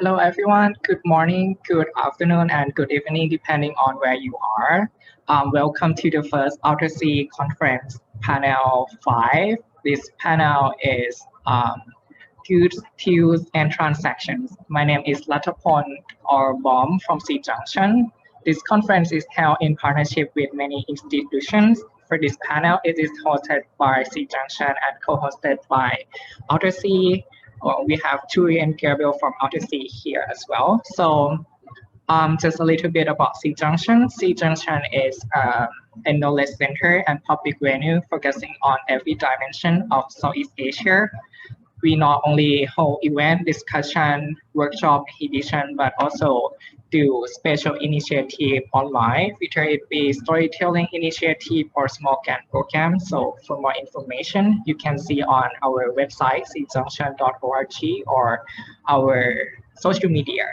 Hello, everyone. Good morning, good afternoon, and good evening, depending on where you are. Welcome to the first ALTERSEA Conference, panel 5. This panel is Goods, Tools, and Transactions. My name is Latapon or Bom from C Junction. This conference is held in partnership with many institutions. For this panel, it is hosted by C Junction and co-hosted by ALTERSEA. We have Tui and Gabriel from ALTERSEA here as well. So just a little bit about C Junction. C Junction is a knowledge center and public venue focusing on every dimension of Southeast Asia. We not only hold event, discussion, workshop, exhibition, but also do special initiative online, whether it be storytelling initiative or small camp program. So for more information, you can see on our website, cjunction.org, or our social media.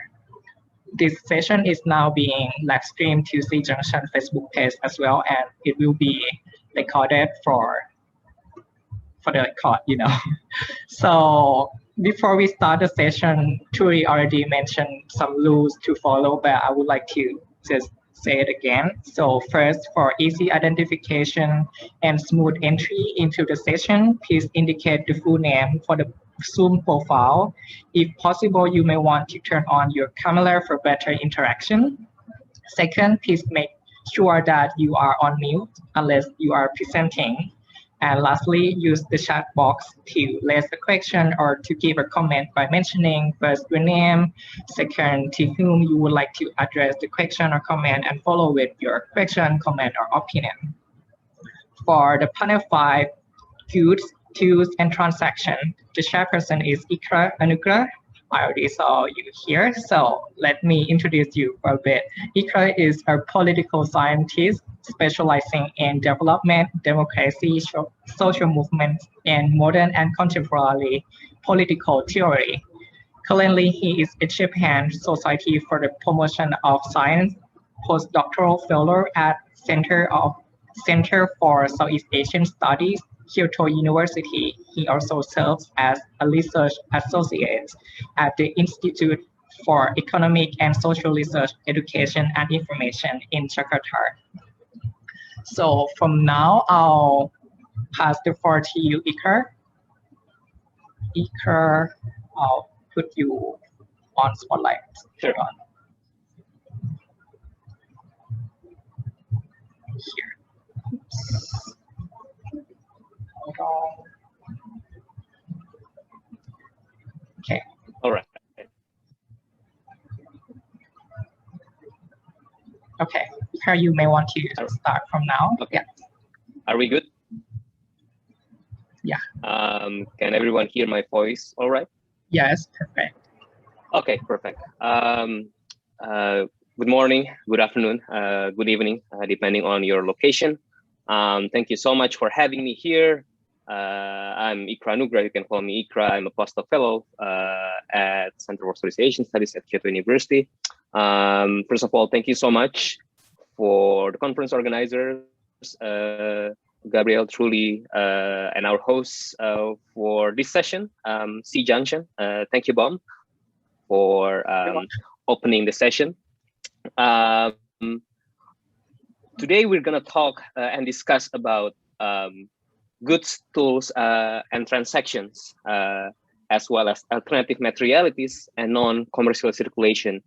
This session is now being live streamed to C Junction Facebook page as well, and it will be recorded for the record, So before we start the session, Turi already mentioned some rules to follow, but I would like to just say it again. So first, for easy identification and smooth entry into the session, please indicate the full name for the Zoom profile. If possible, you may want to turn on your camera for better interaction. Second, please make sure that you are on mute unless you are presenting. And lastly, use the chat box to raise a question or to give a comment by mentioning first your name, second to whom you would like to address the question or comment, and follow with your question, comment, or opinion. For the panel 5, goods, tools, and transaction, the chairperson is Ikra Anugrah. I already saw you here, so let me introduce you for a bit. Ikra is a political scientist specializing in development, democracy, social movements, and modern and contemporary political theory. Currently, he is a Japan Society for the Promotion of Science postdoctoral fellow at Center for Southeast Asian Studies, Kyoto University. He also serves as a research associate at the Institute for Economic and Social Research, Education and Information in Jakarta. So from now, I'll pass the floor to you, Iker. Iker, I'll put you on spotlight. Sure. Here. Oops. Hold on. Okay. All right. Okay. Iker, you may want to start from now. Okay. Yeah. Are we good? Yeah. Can everyone hear my voice all right? Yes, perfect. Okay, perfect. Good morning, good afternoon, good evening, depending on your location. Thank you so much for having me here. I'm Ikra Anugrah. You can call me Ikra. I'm a postdoc fellow at Center for Southeast Asian Studies at Kyoto University. First of all, thank you so much for the conference organizers, Gabriel, Truly, and our hosts for this session, C Junction. Thank you, Bom, for opening the session. Today, we're going to talk and discuss about goods, tools, and transactions, as well as alternative materialities and non-commercial circulation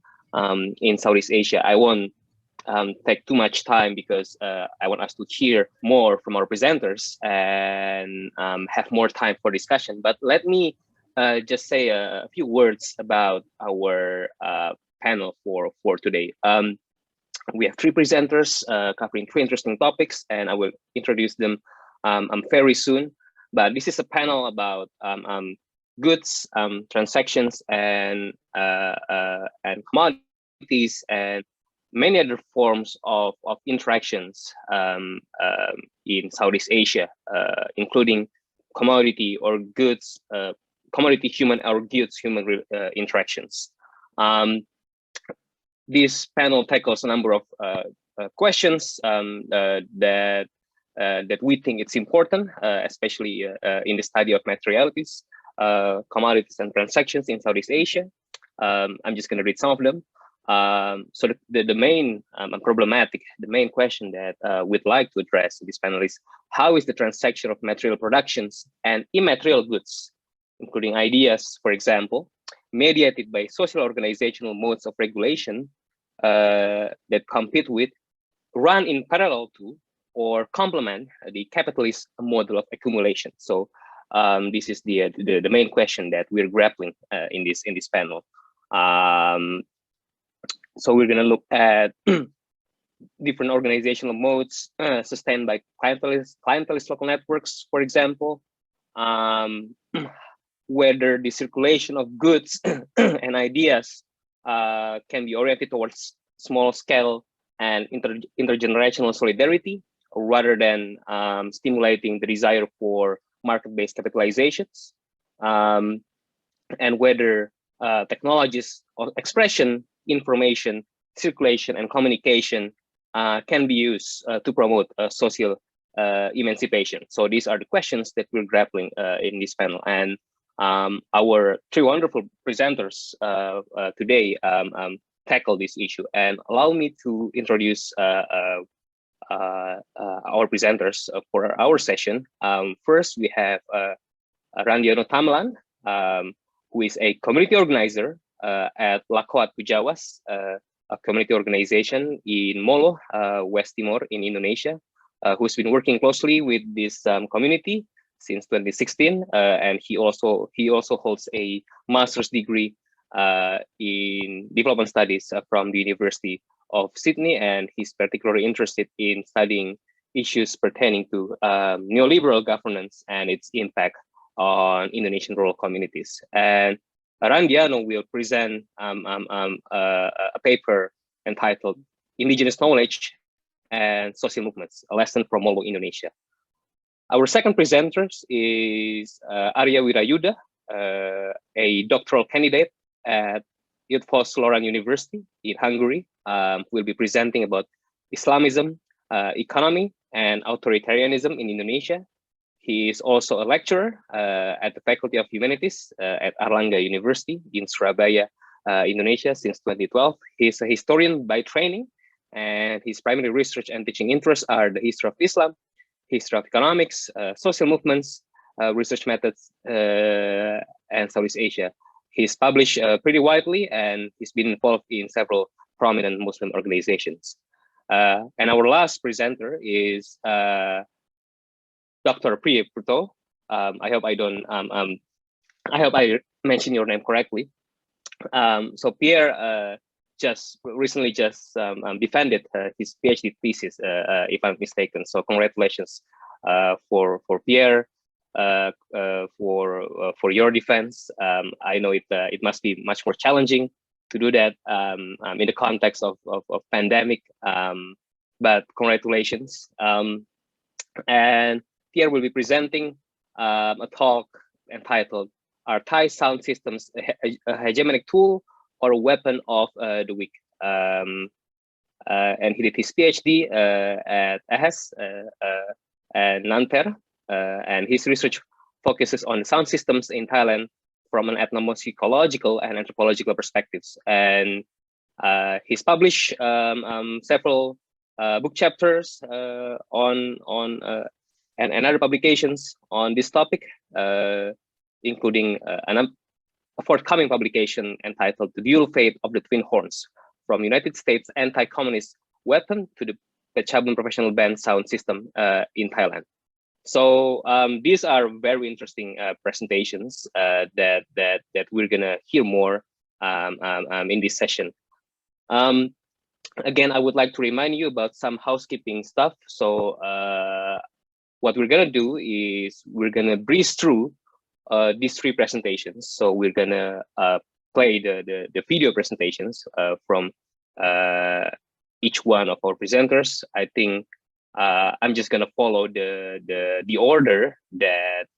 in Southeast Asia. I won't take too much time because I want us to hear more from our presenters and have more time for discussion. But let me just say a few words about our panel for today. We have 3 presenters covering 3 interesting topics, and I will introduce them very soon. But this is a panel about goods, transactions, and commodities, and many other forms of interactions in Southeast Asia, including commodity or goods, commodity human or goods human interactions. This panel tackles a number of questions that we think it's important, especially in the study of materialities, commodities and transactions in Southeast Asia. I'm just going to read some of them. So the main the main question that we'd like to address in this panel is, how is the transaction of material productions and immaterial goods, including ideas, for example, mediated by social organizational modes of regulation that compete with, run in parallel to, or complement the capitalist model of accumulation? So this is the main question that we're grappling in this panel. So we're going to look at different organizational modes sustained by clientelist local networks, for example, whether the circulation of goods and ideas can be oriented towards small scale and intergenerational solidarity, rather than stimulating the desire for market-based capitalizations, and whether technologies of expression, information, circulation, and communication can be used to promote social emancipation. So these are the questions that we're grappling in this panel. And our three wonderful presenters today tackle this issue. And allow me to introduce our presenters for our session. First, we have Randiano Tamlan, who is a community organizer at Lakoat Pujawas, a community organization in Molo, West Timor in Indonesia, who's been working closely with this community since 2016, and he also holds a master's degree in development studies from the University of Sydney, and he's particularly interested in studying issues pertaining to neoliberal governance and its impact on Indonesian rural communities. And Randiano will present a paper entitled "Indigenous Knowledge and Social Movements: A Lesson from Molo, Indonesia." Our second presenter is Arya Wirayuda, a doctoral candidate at Eötvös Loránd University in Hungary, who will be presenting about Islamism, economy, and authoritarianism in Indonesia. He is also a lecturer at the Faculty of Humanities at Airlangga University in Surabaya, Indonesia since 2012. He's a historian by training, and his primary research and teaching interests are the history of Islam, history of economics, social movements, research methods, and Southeast Asia. He's published pretty widely, and he's been involved in several prominent Muslim organizations. And our last presenter is Dr. Priya Purto. I hope I don't. I hope I mention your name correctly. So Pierre just recently defended his PhD thesis, if I'm mistaken. So congratulations for Pierre for your defense. I know it must be much more challenging to do that in the context of pandemic. But congratulations. And Pierre will be presenting a talk entitled "Are Thai Sound Systems a Hegemonic Tool or a Weapon of the Weak?" And he did his PhD at AHES and Nanterre, and his research focuses on sound systems in Thailand from an ethnomusicological and anthropological perspectives. And he's published several book chapters and other publications on this topic, including a forthcoming publication entitled "The Dual Fate of the Twin Horns: From United States Anti-Communist Weapon to the Pechabun Professional Band Sound System in Thailand." So these are very interesting presentations that we're gonna hear more in this session. Again, I would like to remind you about some housekeeping stuff. So what we're gonna do is we're gonna breeze through these three presentations. So we're gonna play the video presentations from each one of our presenters. I think I'm just gonna follow the order that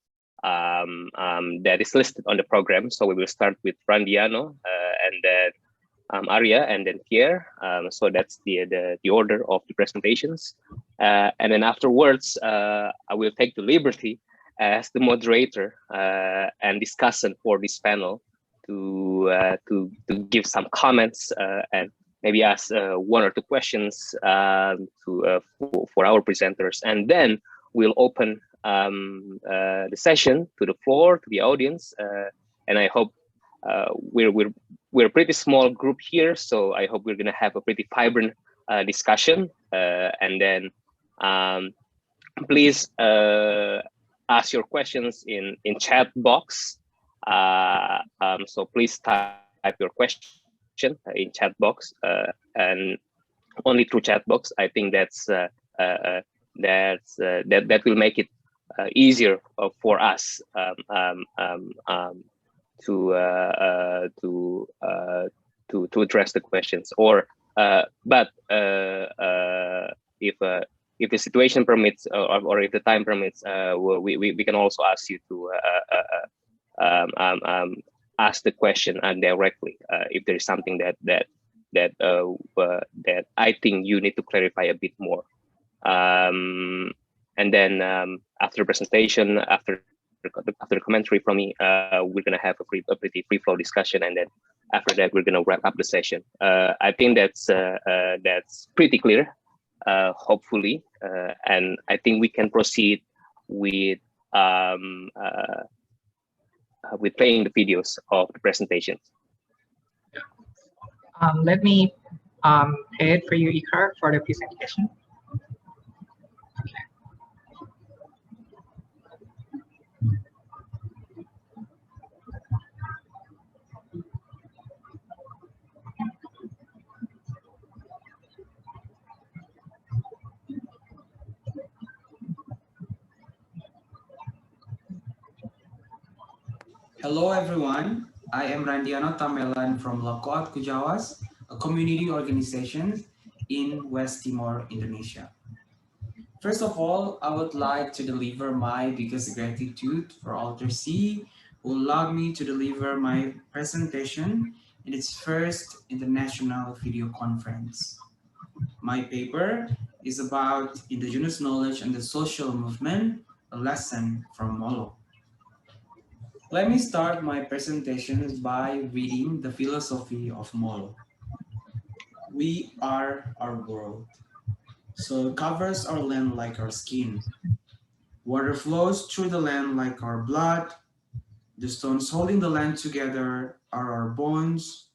that is listed on the program. So we will start with Randiano, and then Arya, and then Pierre. So that's the order of the presentations. And then afterwards, I will take the liberty as the moderator and discussant for this panel give some comments and maybe ask one or two questions for our presenters, and then we'll open the session to the floor, to the audience, and I hope we're a pretty small group here, so I hope we're gonna have a pretty vibrant discussion, and then please ask your questions in chat box. So please type your question in chat box, and only through chat box. I think that will make it easier for us to address the questions. Or but if the situation permits, or if the time permits, we can also ask you to ask the question directly if there is something that I think you need to clarify a bit more. And then after the presentation, after the commentary from me, we're gonna have a pretty free flow discussion, and then after that we're gonna wrap up the session. I think that's pretty clear, hopefully, and I think we can proceed with playing the videos of the presentations. Let me play it for you, Ikar, for the presentation. Hello everyone, I am Randiano Tamelan from Lakoat Kujawas, a community organization in West Timor, Indonesia. First of all, I would like to deliver my biggest gratitude for ALTERSEA, who allowed me to deliver my presentation in its first international video conference. My paper is about indigenous knowledge and the social movement, a lesson from Molo. Let me start my presentation by reading the philosophy of Molo. We are our world, so it covers our land like our skin. Water flows through the land like our blood. The stones holding the land together are our bones.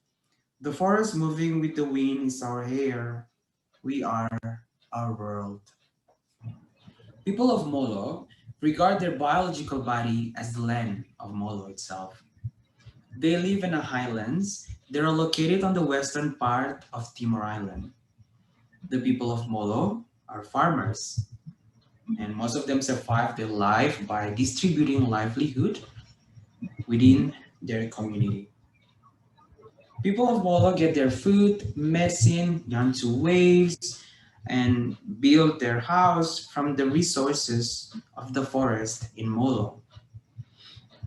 The forest moving with the wind is our hair. We are our world. People of Molo regard their biological body as the land of Molo itself. They live in the highlands. They are located on the western part of Timor Island. The people of Molo are farmers, and most of them survive their life by distributing livelihood within their community. People of Molo get their food, medicine, young to waves, and build their house from the resources of the forest in Molo.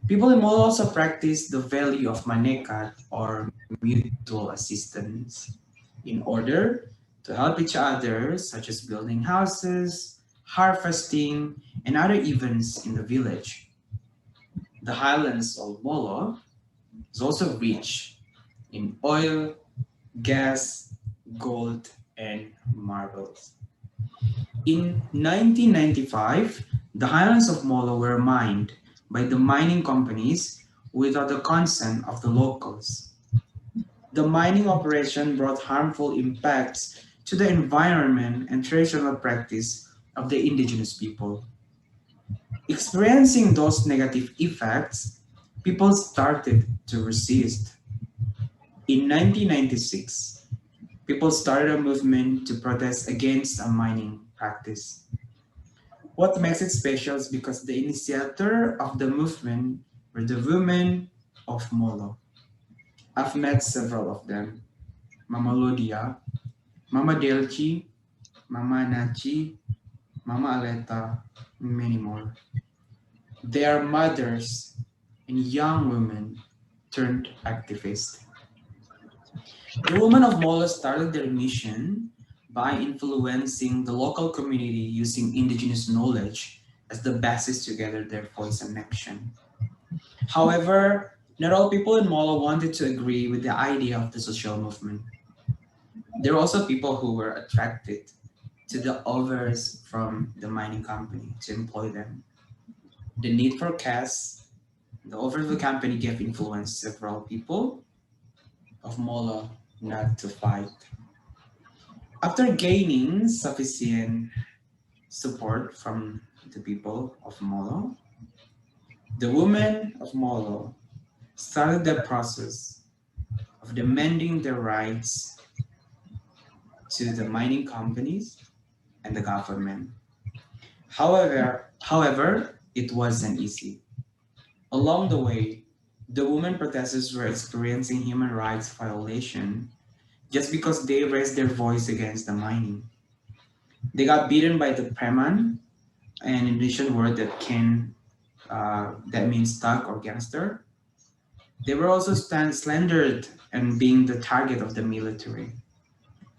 People in Molo also practice the value of manekat, or mutual assistance, in order to help each other, such as building houses, harvesting, and other events in the village. The highlands of Molo is also rich in oil, gas, gold, and marbles. In 1995, the highlands of Molo were mined by the mining companies without the consent of the locals. The mining operation brought harmful impacts to the environment and traditional practice of the indigenous people. Experiencing those negative effects, people started to resist. In 1996, people started a movement to protest against a mining practice. What makes it special is because the initiator of the movement were the women of Molo. I've met several of them: Mama Lodia, Mama Delchi, Mama Nachi, Mama Aleta, and many more. They are mothers and young women turned activists. The women of Molo started their mission by influencing the local community using indigenous knowledge as the basis to gather their voice and action. However, Not all people in Molo wanted to agree with the idea of the social movement. There were also people who were attracted to the offers from the mining company to employ them. The need for cash, the offer of the company gave influence several people of Molo not to fight. After gaining sufficient support from the people of Molo, the women of Molo started the process of demanding their rights to the mining companies and the government. However, it wasn't easy. Along the way, the women protesters were experiencing human rights violation just because they raised their voice against the mining. They got beaten by the Preman, an Indonesian word that means thug or gangster. They were also slandered and being the target of the military.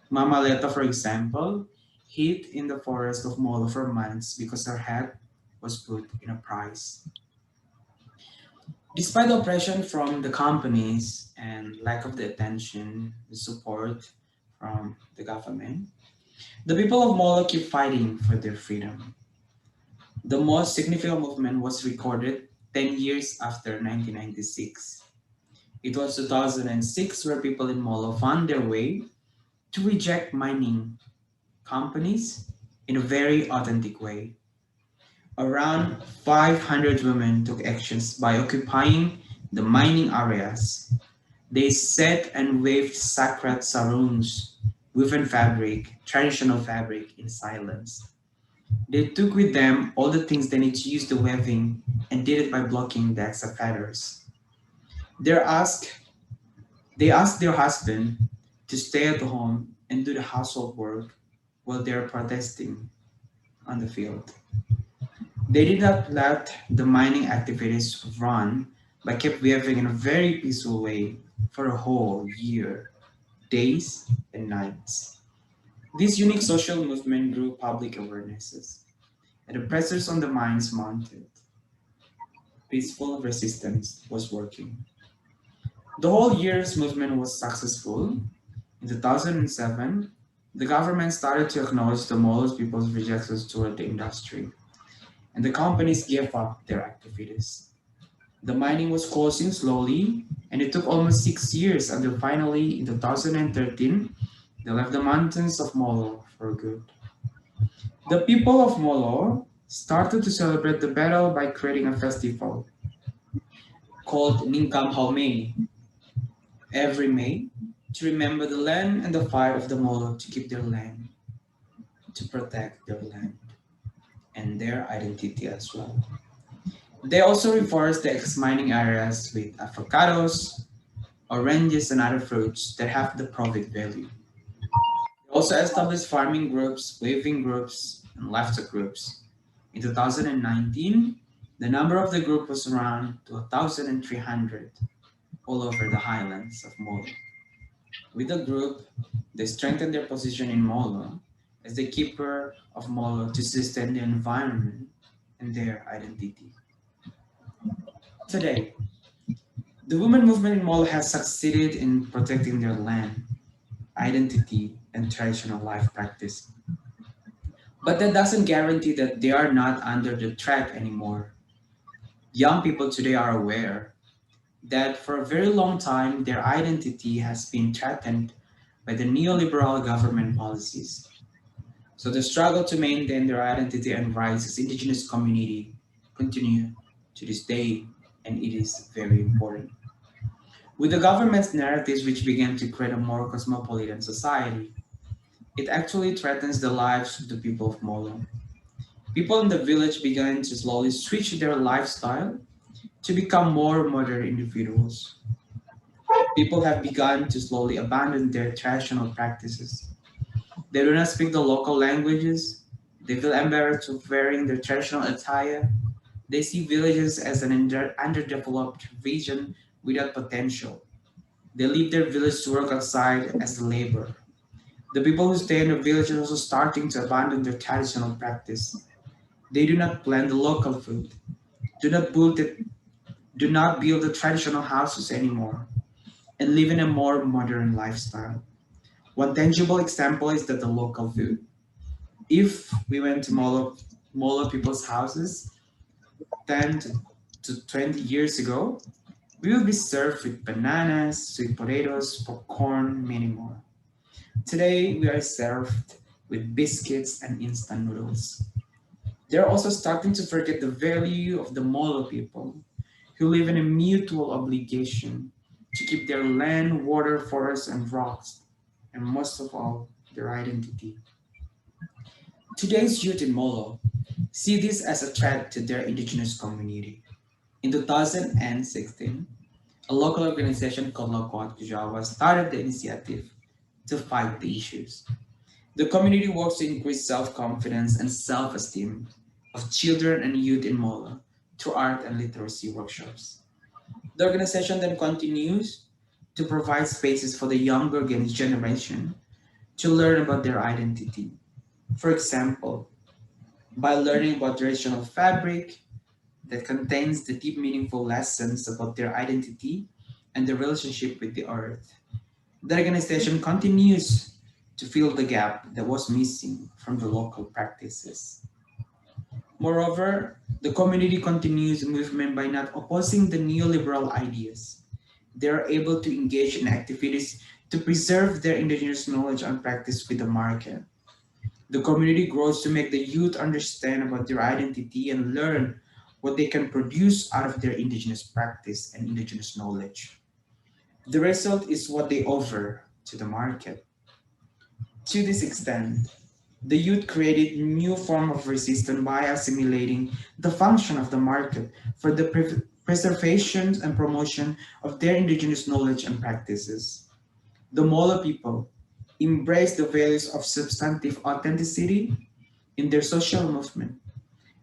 Mama Leta, for example, hid in the forest of Molo for months because her head was put in a price. Despite the oppression from the companies and lack of the attention, the support from the government, the people of Molo keep fighting for their freedom. The most significant movement was recorded 10 years after 1996. It was 2006 where people in Molo found their way to reject mining companies in a very authentic way. Around 500 women took actions by occupying the mining areas. They sat and waved sacred sarongs, woven fabric, traditional fabric, in silence. They took with them all the things they need to use the weaving and did it by blocking the excavators. They asked, they asked their husband to stay at home and do the household work while they're protesting on the field. They did not let the mining activities run, but kept weaving in a very peaceful way for a whole year, days and nights. This unique social movement grew public awarenesses, and the pressures on the mines mounted. Peaceful resistance was working. The whole year's movement was successful. In 2007, the government started to acknowledge the Molo's people's rejections toward the industry, and the companies gave up their activities. The mining was closing slowly, and it took almost 6 years until finally, in 2013, they left the mountains of Molo for good. The people of Molo started to celebrate the battle by creating a festival called Ningkam Haume every May to remember the land and the fight of the Molo to keep their land, to protect their land and their identity as well. They also reforest the ex-mining areas with avocados, oranges, and other fruits that have the profit value. They also established farming groups, waving groups, and livestock groups. In 2019, the number of the group was around 1,300 all over the highlands of Molo. With the group, they strengthened their position in Molo as the keeper of Molo to sustain the environment and their identity. Today, the women movement in Molo has succeeded in protecting their land, identity, and traditional life practice. But that doesn't guarantee that they are not under the threat anymore. Young people today are aware that for a very long time their identity has been threatened by the neoliberal government policies. So the struggle to maintain their identity and rights as indigenous community continue to this day, and it is very important. With the government's narratives which began to create a more cosmopolitan society, it actually threatens the lives of the people of Molo. People in the village began to slowly switch their lifestyle to become more modern individuals. People have begun to slowly abandon their traditional practices. They do not speak the local languages. They feel embarrassed of wearing their traditional attire. They see villages as an underdeveloped region without potential. They leave their village to work outside as labor. The people who stay in the village are also starting to abandon their traditional practice. They do not plant the local food, do not build do not build the traditional houses anymore, and live in a more modern lifestyle. One tangible example is that the local food. If we went to Molo people's houses 10 to 20 years ago, we would be served with bananas, sweet potatoes, popcorn, many more. Today, we are served with biscuits and instant noodles. They're also starting to forget the value of the Molo people, who live in a mutual obligation to keep their land, water, forests, and rocks, and most of all, their identity. Today's youth in Molo see this as a threat to their indigenous community. In 2016, a local organization called Lakwat Kujawa started the initiative to fight the issues. The community works to increase self-confidence and self-esteem of children and youth in Molo through art and literacy workshops. The organization then continues to provide spaces for the younger generation to learn about their identity. For example, by learning about traditional fabric that contains the deep meaningful lessons about their identity and their relationship with the earth. The organization continues to fill the gap that was missing from the local practices. Moreover, the community continues the movement by not opposing the neoliberal ideas. They are able to engage in activities to preserve their indigenous knowledge and practice with the market. The community grows to make the youth understand about their identity and learn what they can produce out of their indigenous practice and indigenous knowledge. The result is what they offer to the market. To this extent, the youth created new form of resistance by assimilating the function of the market for the preservation and promotion of their indigenous knowledge and practices. The Molo people embrace the values of substantive authenticity in their social movement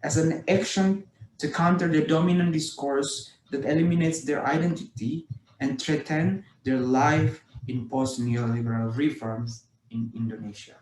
as an action to counter the dominant discourse that eliminates their identity and threaten their life in post-neoliberal reforms in Indonesia.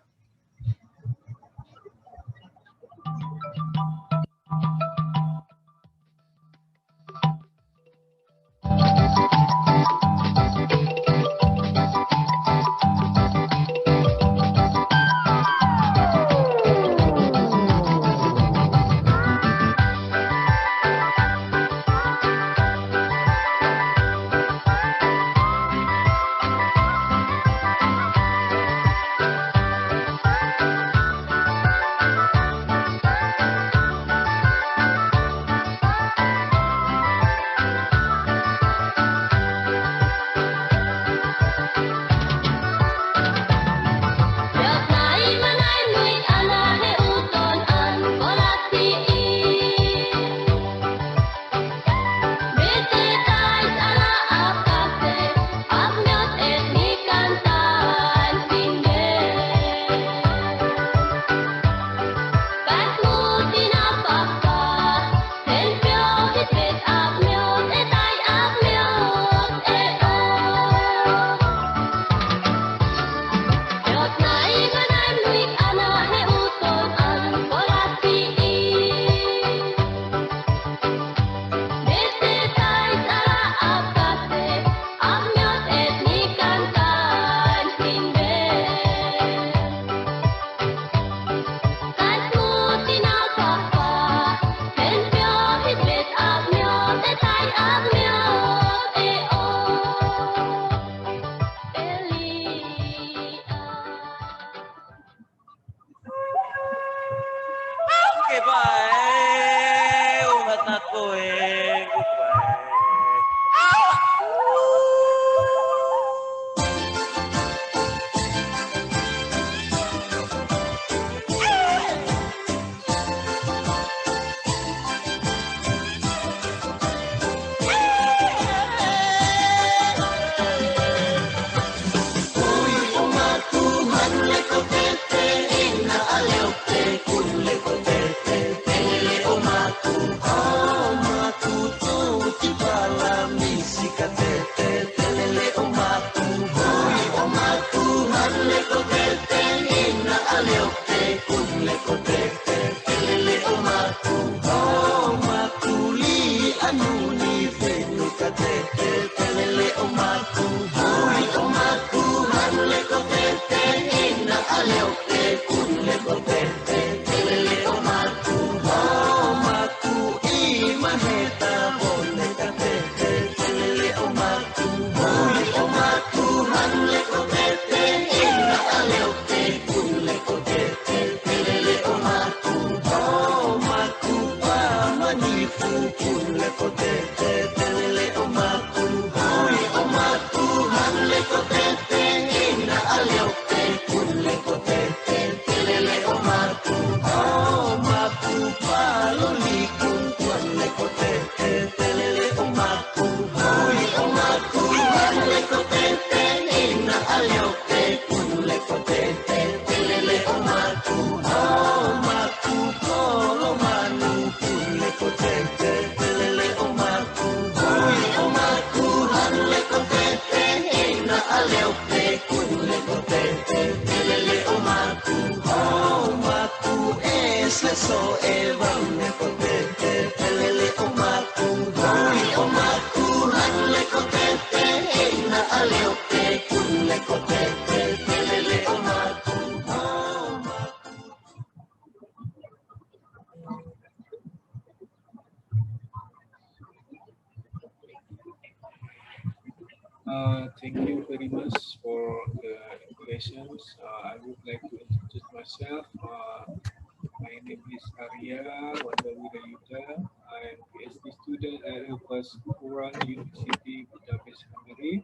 Thank you very much for the invitations. I would like to introduce myself. My name is Arya Wandawira Yuda. I'm PhD student at Pascuran University, Budapest, Hungary.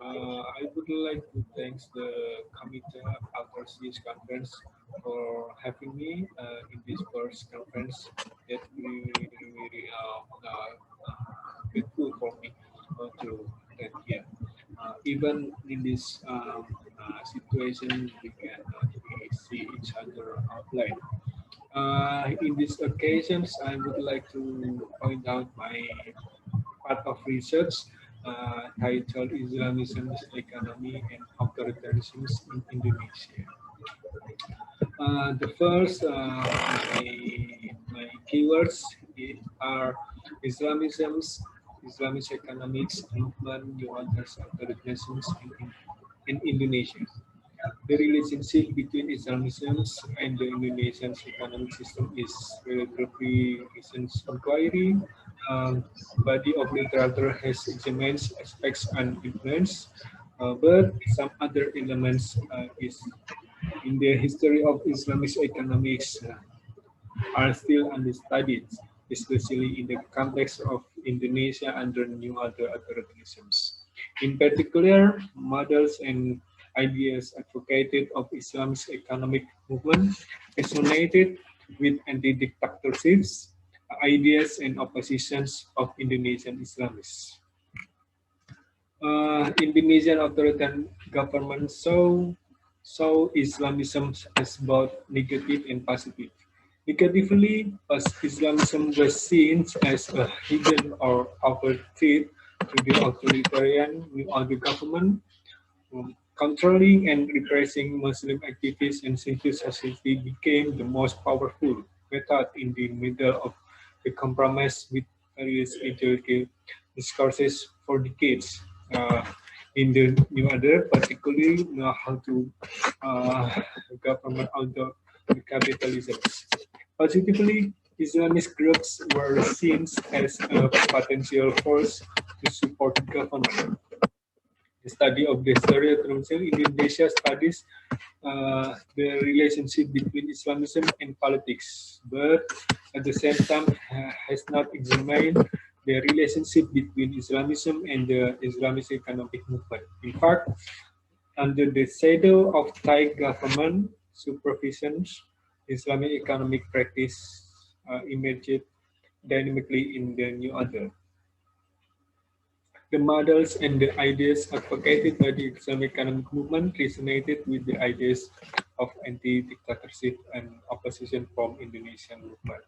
I would like to thank the Committee ALTERSEA Conference for having me in this first conference. That really grateful for me to attend here. Even in this situation, we can see each other offline. In these occasions, I would like to point out my part of research titled Islamism, Economy and Authoritarianism in Indonesia. The first, my keywords are Islamism, Islamic economics, movement, new orders, authoritarianism in Indonesia. The relationship between Islamism and the Indonesian economic system is relatively recent inquiry. Body of literature has examined aspects and influence, but some other elements is in the history of Islamic economics are still understudied, especially in the context of Indonesia under new other authoritarianisms. In particular, models and ideas advocated of Islam's economic movement resonated with anti-dictatorships, ideas and oppositions of Indonesian Islamists. Indonesian authoritarian government saw Islamism as both negative and positive. Negatively, as Islamism was seen as a hidden or overt threat to the authoritarian New Order government, controlling and repressing Muslim activists and civil society became the most powerful method in the middle of the compromise with various ideological discourses for decades. In the New Order, particularly how to government under the capitalism. Positively, Islamist groups were seen as a potential force to support the government. The study of the history of Indonesia studies the relationship between Islamism and politics, but at the same time has not examined the relationship between Islamism and the Islamic economic movement. In fact, under the shadow of Thai government supervision, Islamic economic practice emerged dynamically in the New Order. The models and the ideas advocated by the Islamic economic movement resonated with the ideas of anti-dictatorship and opposition from Indonesian movement.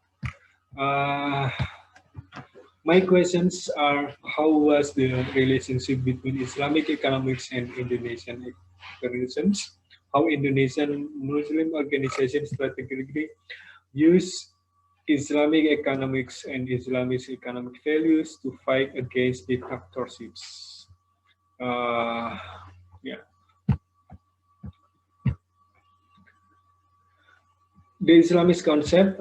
My questions are, how was the relationship between Islamic economics and Indonesian authoritarianism? How Indonesian Muslim organizations strategically use Islamic economics and Islamic economic values to fight against dictatorships. The Islamist concept,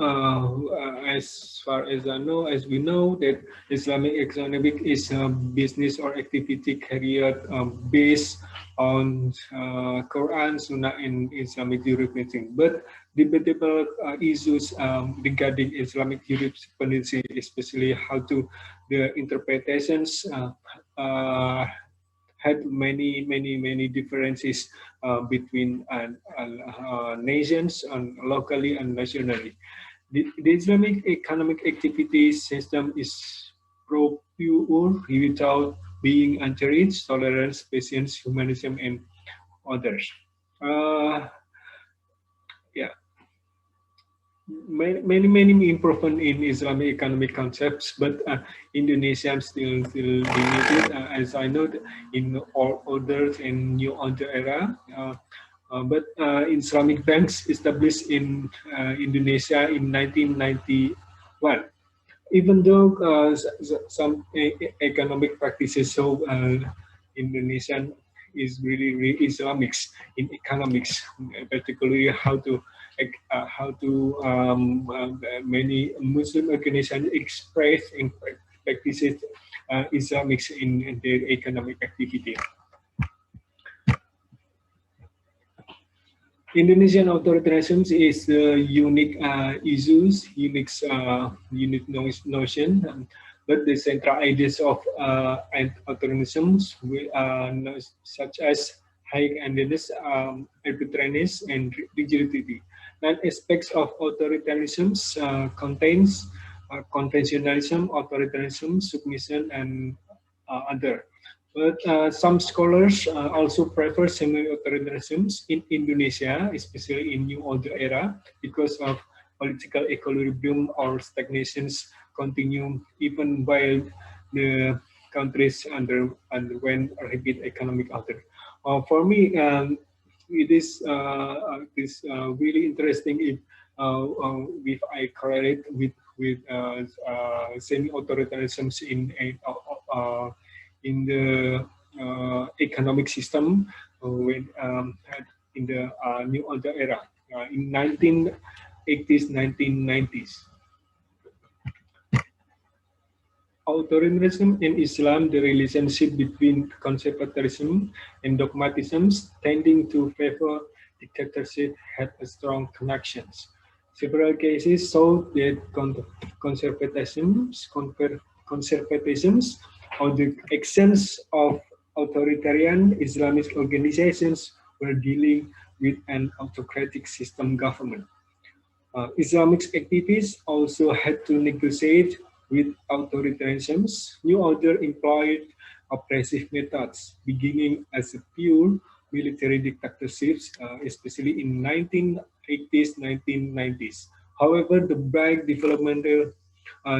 as far as I know, as we know, that Islamic economic is a business or activity carried based on Quran, Sunnah, and Islamic jurisprudence. But debatable issues regarding Islamic jurisprudency, especially how to the interpretations had many differences between nations and locally and nationally. The Islamic economic activity system is pro-pure without being encouraged, tolerance, patience, humanism, and others. Yeah, many improvement in Islamic economic concepts, but Indonesia still limited, as I know, in all orders and new order era. But Islamic banks established in Indonesia in 1991. Even though some economic practices show Indonesian is really Islamics in economics, particularly how to many Muslim organizations express and practices Islamics in their economic activity. Indonesian authoritarianism is unique issues, unique notion, but the central ideas of authoritarianism, such as high-handedness, arbitrariness, and rigidity. Nine aspects of authoritarianism contains conventionalism, authoritarianism, submission, and other. But some scholars also prefer semi-authoritarianism in Indonesia, especially in New Order era, because of political equilibrium or stagnations continue even while the countries underwent a rapid economic alter. For me, it is really interesting if I correlate with semi-authoritarianism in the economic system when in the New Order era in 1980s, 1990s. Authoritarianism in Islam, the relationship between conservatism and dogmatism tending to favor dictatorship had a strong connections. Several cases show that conservatisms or the actions of authoritarian Islamist organizations were dealing with an autocratic system government. Islamic activists also had to negotiate with authoritarianisms. New Order employed oppressive methods, beginning as a pure military dictatorships, especially in 1980s, 1990s. However, the bright developmental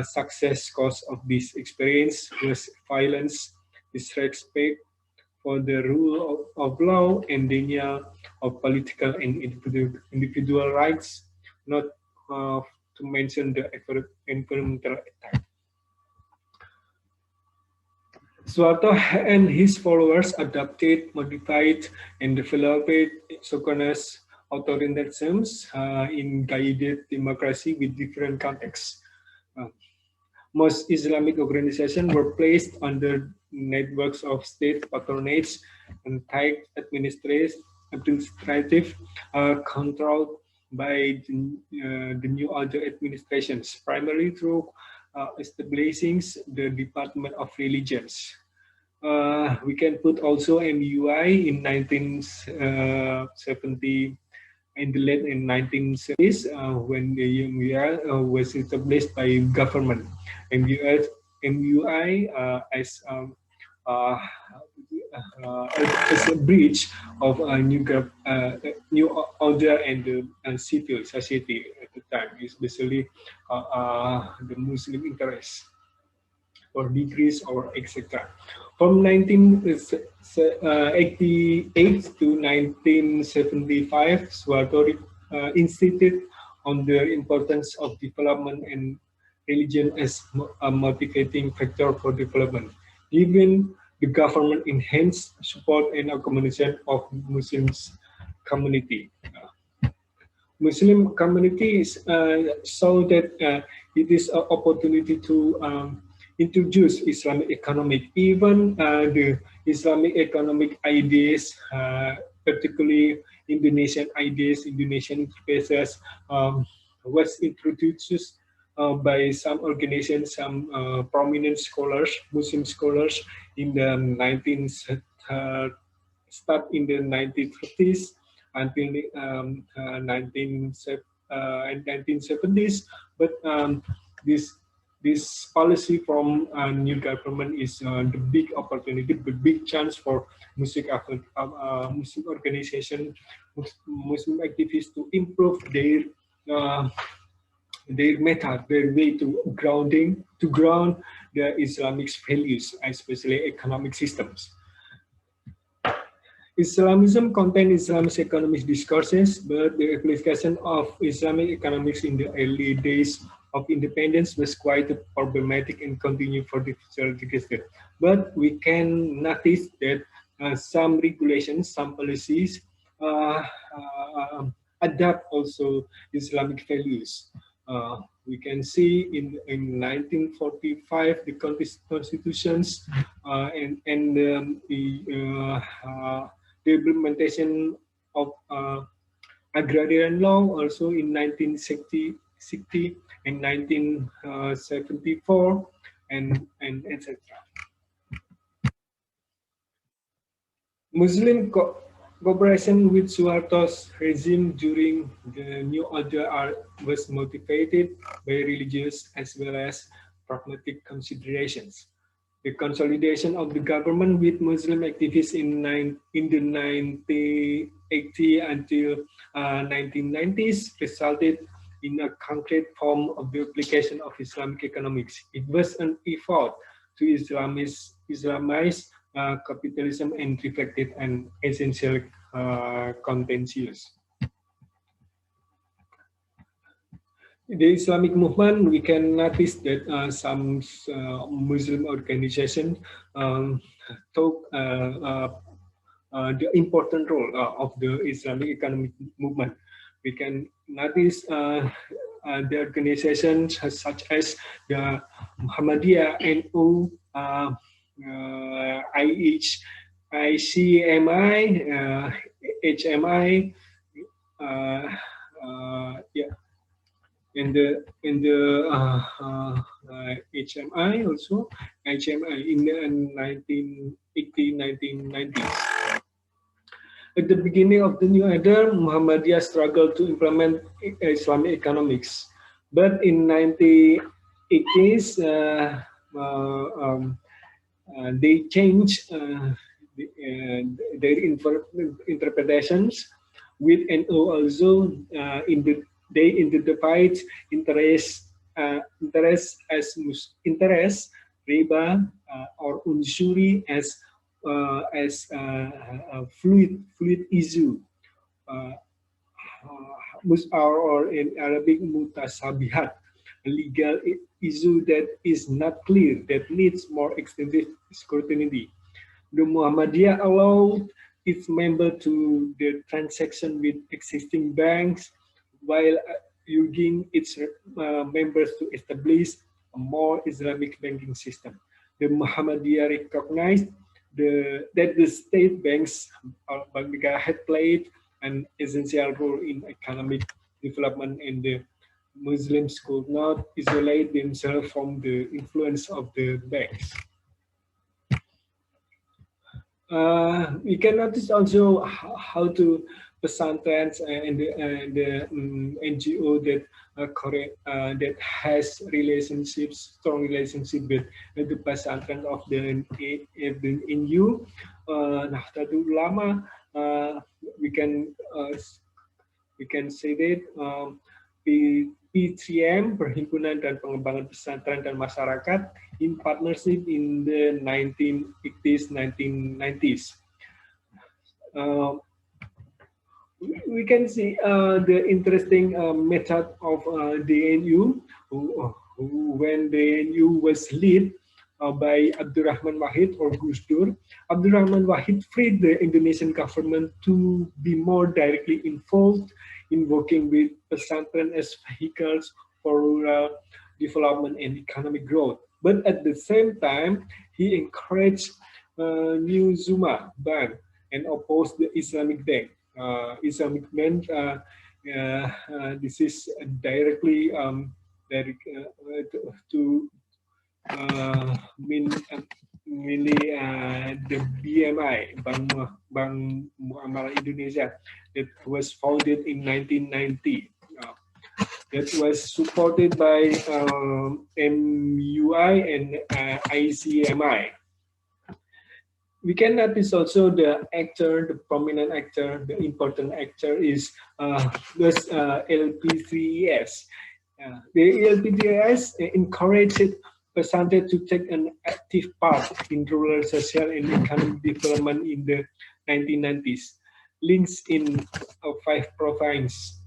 success cause of this experience was violence, disrespect for the rule of law, and denial of political and individual rights, not to mention the environmental attack. Suharto and his followers adopted, modified, and developed synchronous authoritarianisms in guided democracy with different contexts. Most Islamic organizations were placed under networks of state patronage and tight administrative control by the New Order administrations, primarily through establishing the Department of Religions. We can put also MUI in 1970, in the late 1970s, when the MUI was established by government. MUI as a bridge of a new order and civil society at the time, especially the Muslim interests or degrees or etc. From 1988 to 1975, Suharto insisted on the importance of development and religion as a motivating factor for development. Even the government enhanced support and accommodation of Muslims community. Muslim communities saw that it is an opportunity to introduce Islamic economic, even the Islamic economic ideas, particularly Indonesian ideas, Indonesian spaces, was introduced by some organizations, some prominent scholars, Muslim scholars in the 1930s until the 1970s. But this policy from new government is the big opportunity, the big chance for Muslim organization, Muslim activists to improve their method, their way to ground the Islamic values, especially economic systems. Islamism contains Islamic economic discourses, but the application of Islamic economics in the early days of independence was quite problematic and continued for the future decades. But we can notice that some regulations, some policies adapt also Islamic values. We can see in 1945 the constitutions and the implementation of agrarian law also in 1960 and 1974 and etc. Muslim cooperation with Suharto's regime during the New Order was motivated by religious as well as pragmatic considerations. The consolidation of the government with Muslim activists in the 1980 until 1990s resulted in a concrete form of the application of Islamic economics. It was an effort to Islamize capitalism and reflected an essential contentious. The Islamic movement, we can notice that some Muslim organizations took the important role of the Islamic economic movement. We can notice the organizations such as the Muhammadiyah, NU, ICMI, HMI, yeah. In the HMI also, HMI in the 1990s. At the beginning of the new era, Muhammadiyah struggled to implement Islamic economics, but in 1980s they changed their interpretations with NU also they identified interest as interest, riba, or unsuri as fluid issue, or in Arabic mutasabihat, a legal issue that is not clear, that needs more extensive scrutiny. The Muhammadiyah allowed its members to the transaction with existing banks, while urging its members to establish a more Islamic banking system. The Muhammadiyah recognized that the state banks had played an essential role in economic development, and the Muslims could not isolate themselves from the influence of the banks. We can notice also how to pesantrens and the NGO that that has strong relationship with the pesantren of the NU, Nahdlatul Ulama. We can say that P3M, Perhimpunan dan Pengembangan Pesantren dan Masyarakat, in partnership in the 1980s, 1990s. We can see the interesting method of the NU, when the NU was led by Abdurrahman Wahid or Gus Dur. Abdurrahman Wahid freed the Indonesian government to be more directly involved in working with pesantren as vehicles for rural development and economic growth. But at the same time, he encouraged New Zuma Bank and opposed the Islamic Bank. Islamic Bank. This is directly to mainly the BMI, Bank Muamalah Indonesia, that was founded in 1990. That was supported by MUI and ICMI. We can notice also the actor, the prominent actor, the important actor is this LP3ES. The LP3ES encouraged Pesantren to take an active part in rural social and economic development in the 1990s. Links in 5 provinces,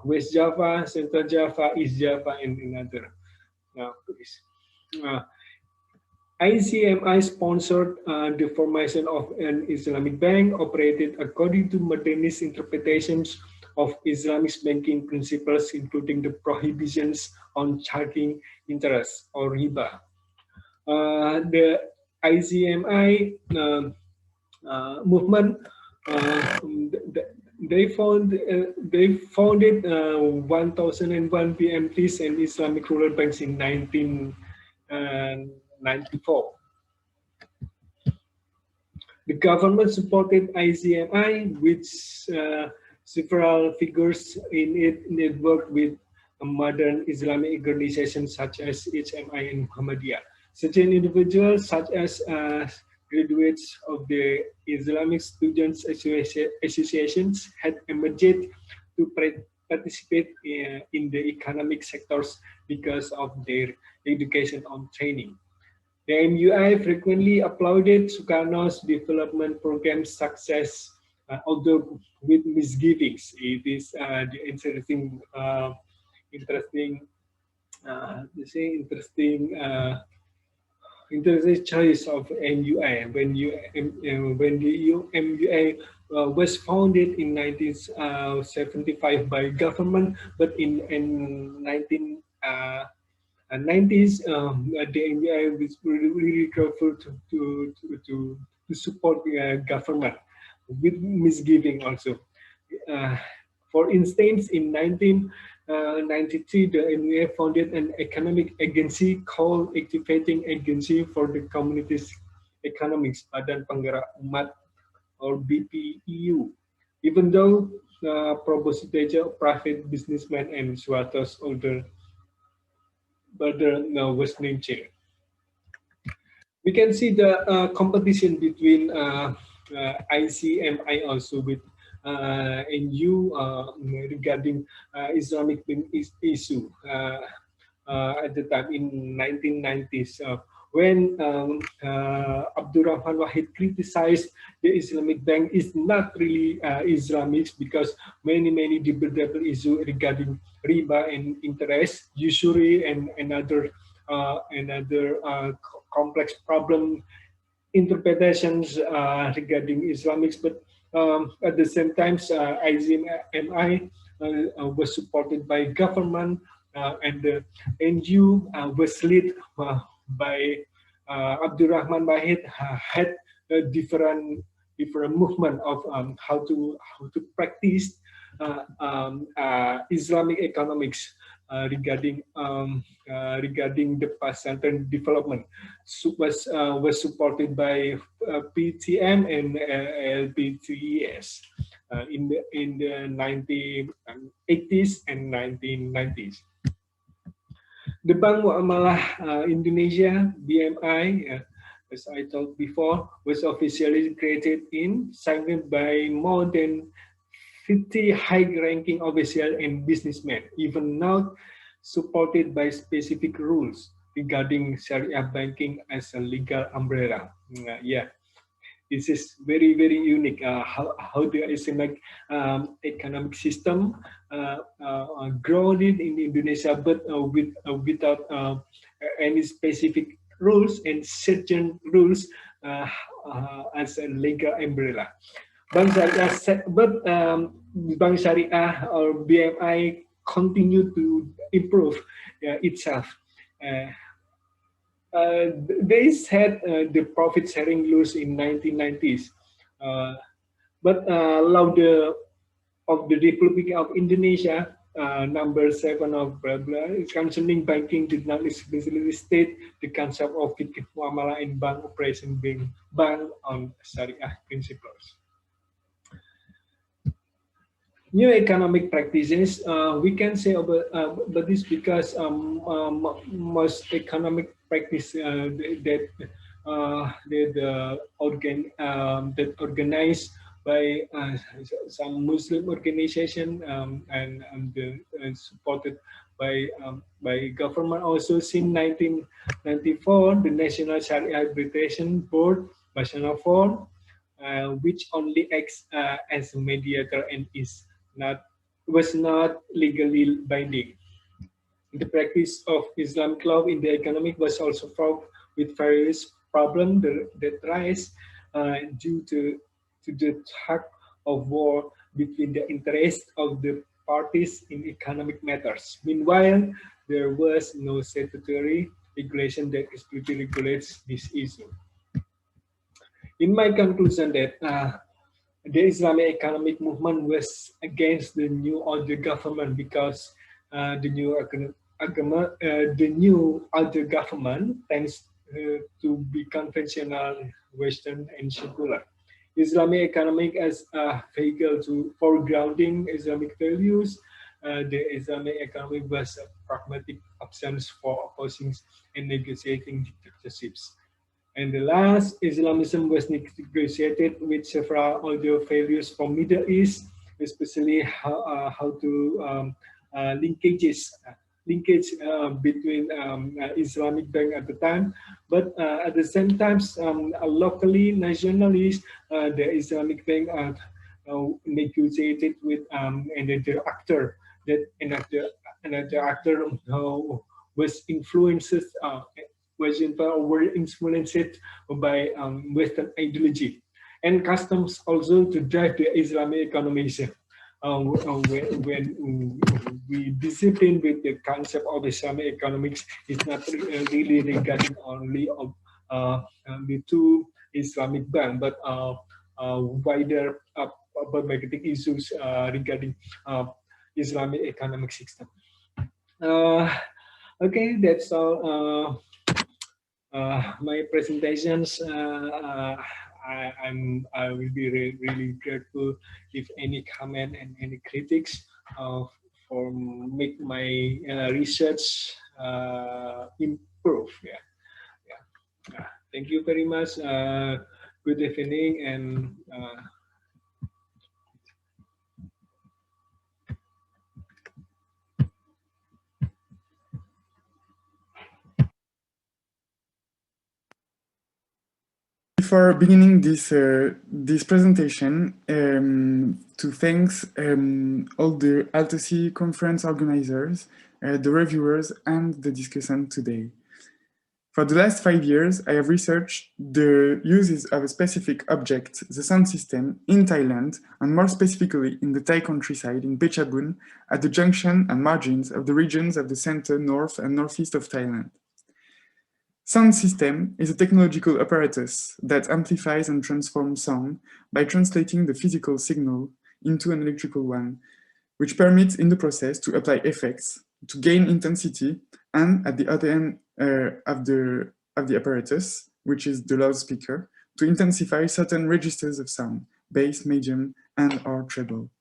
West Java, Central Java, East Java, and another. ICMI sponsored the formation of an Islamic bank operated according to modernist interpretations of Islamic banking principles, including the prohibitions on charging interest or riba. The ICMI movement, they founded 1001 BMTs and Islamic rural banks in 1994. The government supported ICMI, which several figures in it networked with modern Islamic organizations such as HMI and Muhammadiyah. Certain individuals, such as graduates of the Islamic Students Associations, had emerged to participate in the economic sectors because of their education and training. The MUI frequently applauded Sukarno's development program's success, although with misgivings. It is the interesting choice of MUI. When the MUI was founded in 1975 by government, but in 1990s, the MUI was really careful to support the government with misgiving also. For instance, in 1993, the MUI founded an economic agency called Activating Agency for the Community's Economics, Badan Penggerak Umat, or BPEU, even though proposition of private businessmen and Suharto's older brother was named chair. We can see the competition between ICMI also with NU regarding Islamic issue at the time in 1990s when Abdurrahman Wahid criticized the Islamic Bank is not really Islamic because many debatable issues regarding riba and interest, usury, and another complex problem interpretations regarding Islamics, but at the same time, ICMI was supported by government and the NU was led by Abdurrahman Wahid, had a different movement of how to practice Islamic economics regarding the Pesantren development. Was supported by PTM and LP3ES in the 1980s and 1990s. The Bank Muamalah Indonesia (BMI), as I told before, was officially created signed by more than 50 high-ranking officials and businessmen, even now supported by specific rules regarding Sharia banking as a legal umbrella. This is very unique. How the Islamic economic system grounded in Indonesia, but without any specific rules and certain rules as a legal umbrella. Bank Syariah or BMI continue to improve itself. They had the profit sharing rules in 1990s. But law of the Republic of Indonesia, number 7 of blah blah, concerning banking did not explicitly state the concept of fikih muamalah in bank operation being bank on Sharia principles. New economic practices, we can say about this because most economic practice that organized by some Muslim organization and supported by government. Also, since 1994, the National Sharia Arbitration Board, National Form, which only acts as a mediator and was not legally binding. The practice of Islamic law in the economic was also fraught with various problems that rise due to the tug of war between the interests of the parties in economic matters. Meanwhile, there was no statutory regulation that explicitly regulates this issue. In my conclusion, that the Islamic economic movement was against the new order government because the new order government tends to be conventional, Western, and secular. Islamic economic as a vehicle for grounding Islamic values, the Islamic economic was a pragmatic option for opposing and negotiating dictatorships. And the last, Islamism was negotiated with several other values from Middle East, especially how to linkage between Islamic bank at the time. But at the same time, locally, nationalist, the Islamic bank negotiated with another actor another actor was influenced were influenced by Western ideology and customs also to drive the Islamic economy. When we discipline with the concept of Islamic economics, it's not really regarding only of the two Islamic bank, but wider pragmatic issues regarding Islamic economic system. Okay, that's all. My presentations. I will be really grateful if any comment and any critics for make my research improve. Yeah. Thank you very much. Good evening and. Before beginning this presentation, to thanks all the ALTERSEA Conference organizers, the reviewers, and the discussant today. For the last 5 years, I have researched the uses of a specific object, the sound system, in Thailand, and more specifically in the Thai countryside in Phetchabun, at the junction and margins of the regions of the center, north, and northeast of Thailand. Sound system is a technological apparatus that amplifies and transforms sound by translating the physical signal into an electrical one, which permits in the process to apply effects, to gain intensity, and at the other end of the apparatus, which is the loudspeaker, to intensify certain registers of sound, bass, medium, and or treble.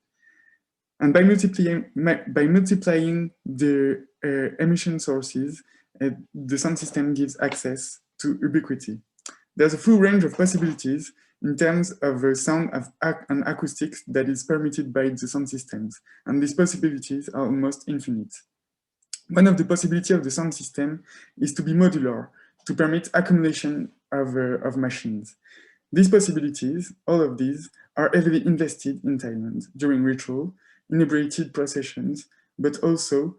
And by multiplying the emission sources, the sound system gives access to ubiquity. There's a full range of possibilities in terms of sound and acoustics that is permitted by the sound systems, and these possibilities are almost infinite. One of the possibilities of the sound system is to be modular, to permit accumulation of machines. These possibilities, all of these, are heavily invested in Thailand during ritual, inebriated processions, but also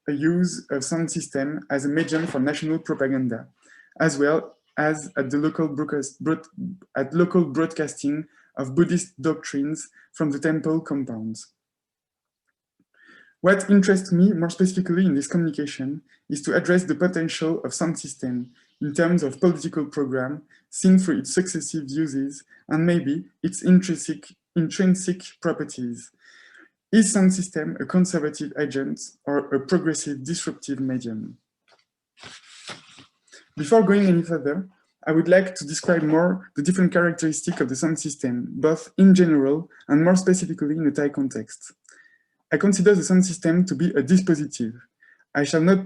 a use of sound system as a medium for national propaganda, as well as at the local broadcasting of Buddhist doctrines from the temple compounds. What interests me more specifically in this communication is to address the potential of sound system in terms of political program, seen through its successive uses and maybe its intrinsic properties. Is sound system a conservative agent or a progressive disruptive medium? Before going any further, I would like to describe more the different characteristics of the sound system, both in general and more specifically in a Thai context. I consider the sound system to be a dispositive. I shall not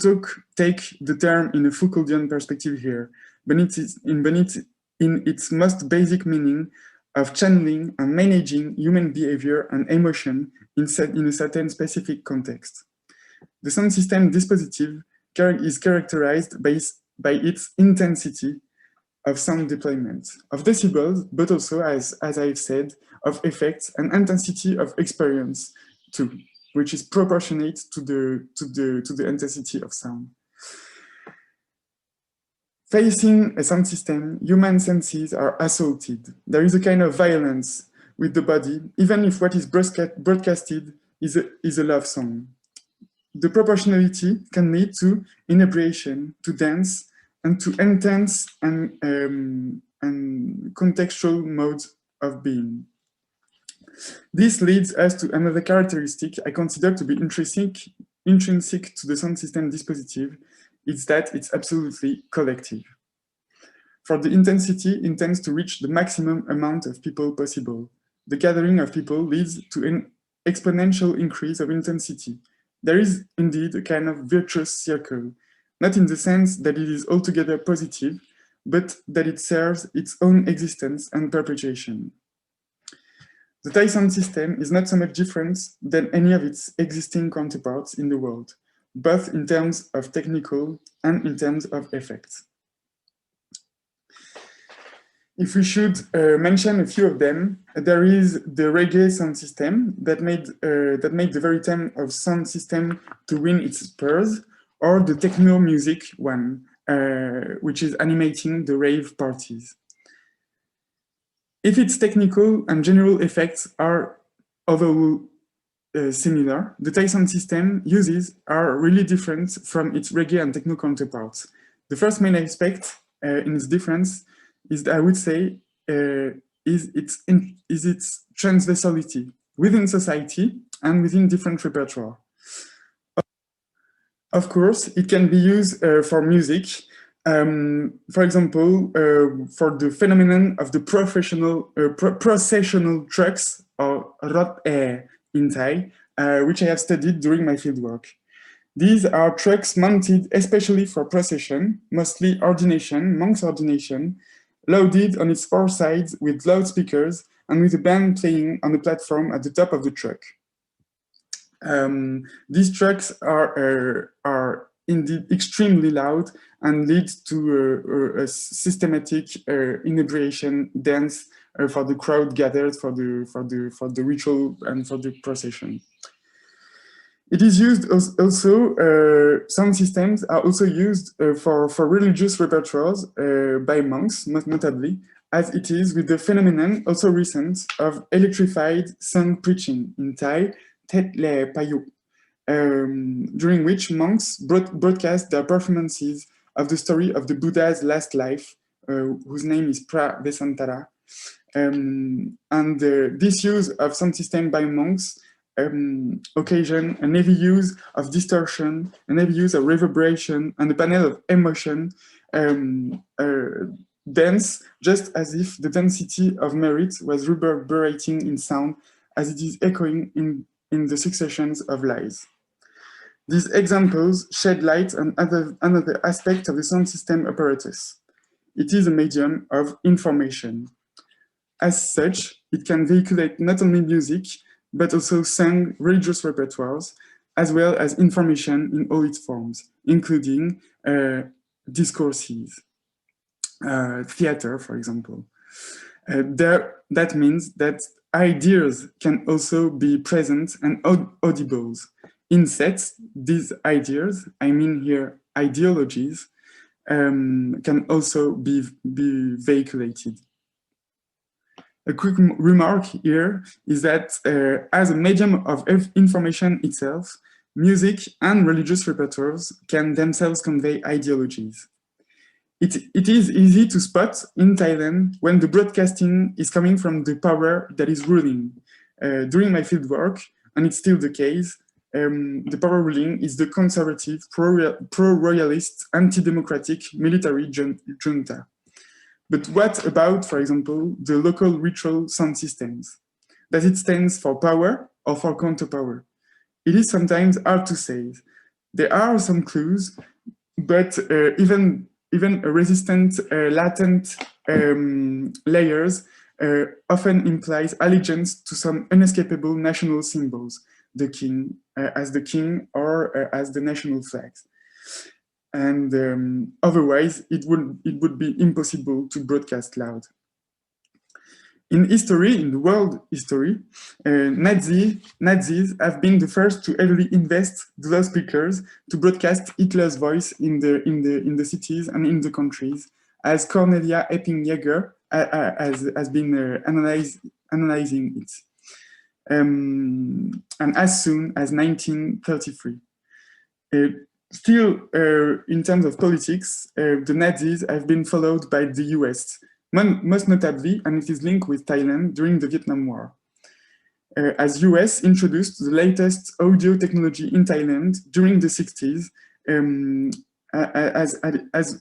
take the term in a Foucauldian perspective here, but in its most basic meaning of channeling and managing human behavior and emotion in a certain specific context. The sound system dispositive is characterized by its intensity of sound deployment, of decibels, but also, as I've said, of effects and intensity of experience too, which is proportionate to the intensity of sound. Facing a sound system, human senses are assaulted. There is a kind of violence with the body, even if what is broadcasted is a love song. The proportionality can lead to inebriation, to dance, and to intense and contextual modes of being. This leads us to another characteristic I consider to be intrinsic to the sound system dispositive. It's that it's absolutely collective. For the intensity intends to reach the maximum amount of people possible. The gathering of people leads to an exponential increase of intensity. There is indeed a kind of virtuous circle, not in the sense that it is altogether positive, but that it serves its own existence and perpetuation. The Thai sound system is not so much different than any of its existing counterparts in the world, both in terms of technical and in terms of effects. If we should mention a few of them, there is the reggae sound system that made the very term of sound system to win its spurs, or the techno music one, which is animating the rave parties. If its technical and general effects are overall similar, the Thai sound system uses are really different from its reggae and techno counterparts. The first main aspect in its difference is, I would say, is its transversality within society and within different repertoire. Of course, it can be used for music. For example, for the phenomenon of the processional trucks, or rot air in Thai, which I have studied during my fieldwork. These are trucks mounted especially for procession, mostly ordination, monks' ordination, loaded on its four sides with loudspeakers and with a band playing on the platform at the top of the truck. These trucks are indeed extremely loud and lead to a systematic inebriation dance for the crowd gathered for the ritual and for the procession. It is used also, sound systems are also used for religious repertoires by monks, most notably, as it is with the phenomenon also recent of electrified song preaching in Thai, Thet Le Payu, during which monks broadcast their performances of the story of the Buddha's last life, whose name is Pra Vesantara. This use of sound system by monks occasion a heavy use of distortion, a heavy use of reverberation, and a panel of emotion dense, just as if the density of merit was reverberating in sound as it is echoing in the successions of lies. These examples shed light on another aspect of the sound system apparatus. It is a medium of information. As such, it can vehiculate not only music, but also sung religious repertoires, as well as information in all its forms, including discourses, theater, for example. That means that ideas can also be present and audibles. In sets, these ideas, I mean here ideologies, can also be vehiculated. A quick remark here is that as a medium of information itself, music and religious repertoires can themselves convey ideologies. It is easy to spot in Thailand when the broadcasting is coming from the power that is ruling. During my fieldwork, and it's still the case, the power ruling is the conservative, pro-royalist, anti-democratic military junta. But what about, for example, the local ritual sound systems? Does it stand for power or for counterpower? It is sometimes hard to say. There are some clues, but even resistant, latent layers often implies allegiance to some inescapable national symbols, the king, as the king, or as the national flags. And otherwise, it would be impossible to broadcast loud. In history, in the world history, Nazis have been the first to heavily invest the loudspeakers to broadcast Hitler's voice in the cities and in the countries, as Cornelia Epping-Jäger has been analyzing it, and as soon as 1933. Still, in terms of politics, the Nazis have been followed by the US, most notably, and it is linked with Thailand during the Vietnam War. As US introduced the latest audio technology in Thailand during the 60s, as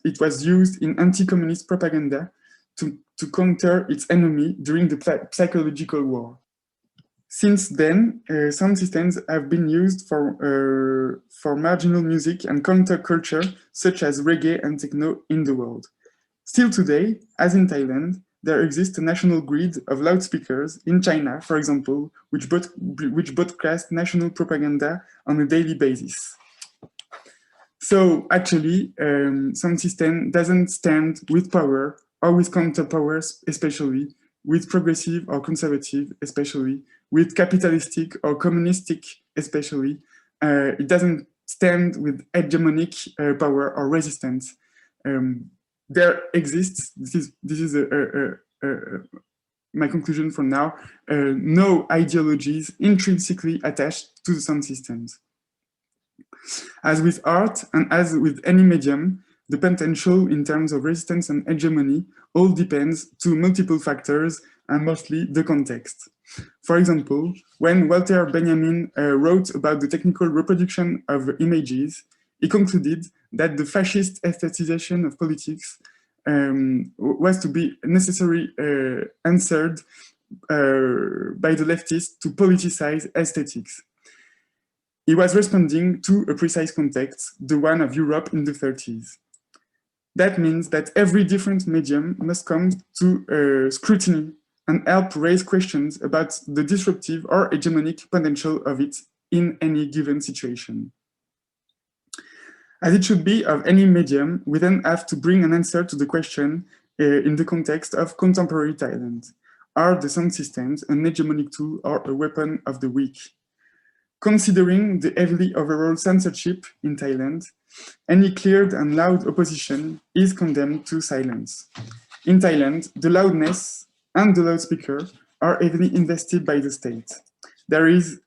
it was used in anti-communist propaganda to counter its enemy during the psychological war. Since then, sound systems have been used for marginal music and counterculture, such as reggae and techno in the world. Still today, as in Thailand, there exists a national grid of loudspeakers in China, for example, which broadcast national propaganda on a daily basis. So actually, sound system doesn't stand with power or with counterpowers, especially with progressive or conservative, especially with capitalistic or communistic, especially. It doesn't stand with hegemonic power or resistance. There exists, this is my conclusion for now, no ideologies intrinsically attached to the sound systems. As with art and as with any medium, the potential in terms of resistance and hegemony all depends to multiple factors and mostly the context. For example, when Walter Benjamin wrote about the technical reproduction of images, he concluded that the fascist aestheticization of politics was to be necessarily answered by the leftists to politicize aesthetics. He was responding to a precise context, the one of Europe in the 30s. That means that every different medium must come to scrutiny and help raise questions about the disruptive or hegemonic potential of it in any given situation. As it should be of any medium, we then have to bring an answer to the question in the context of contemporary Thailand. Are the sound systems an hegemonic tool or a weapon of the weak? Considering the heavily overall censorship in Thailand, any cleared and loud opposition is condemned to silence. In Thailand, the loudness and the loudspeaker are heavily invested by the state. There is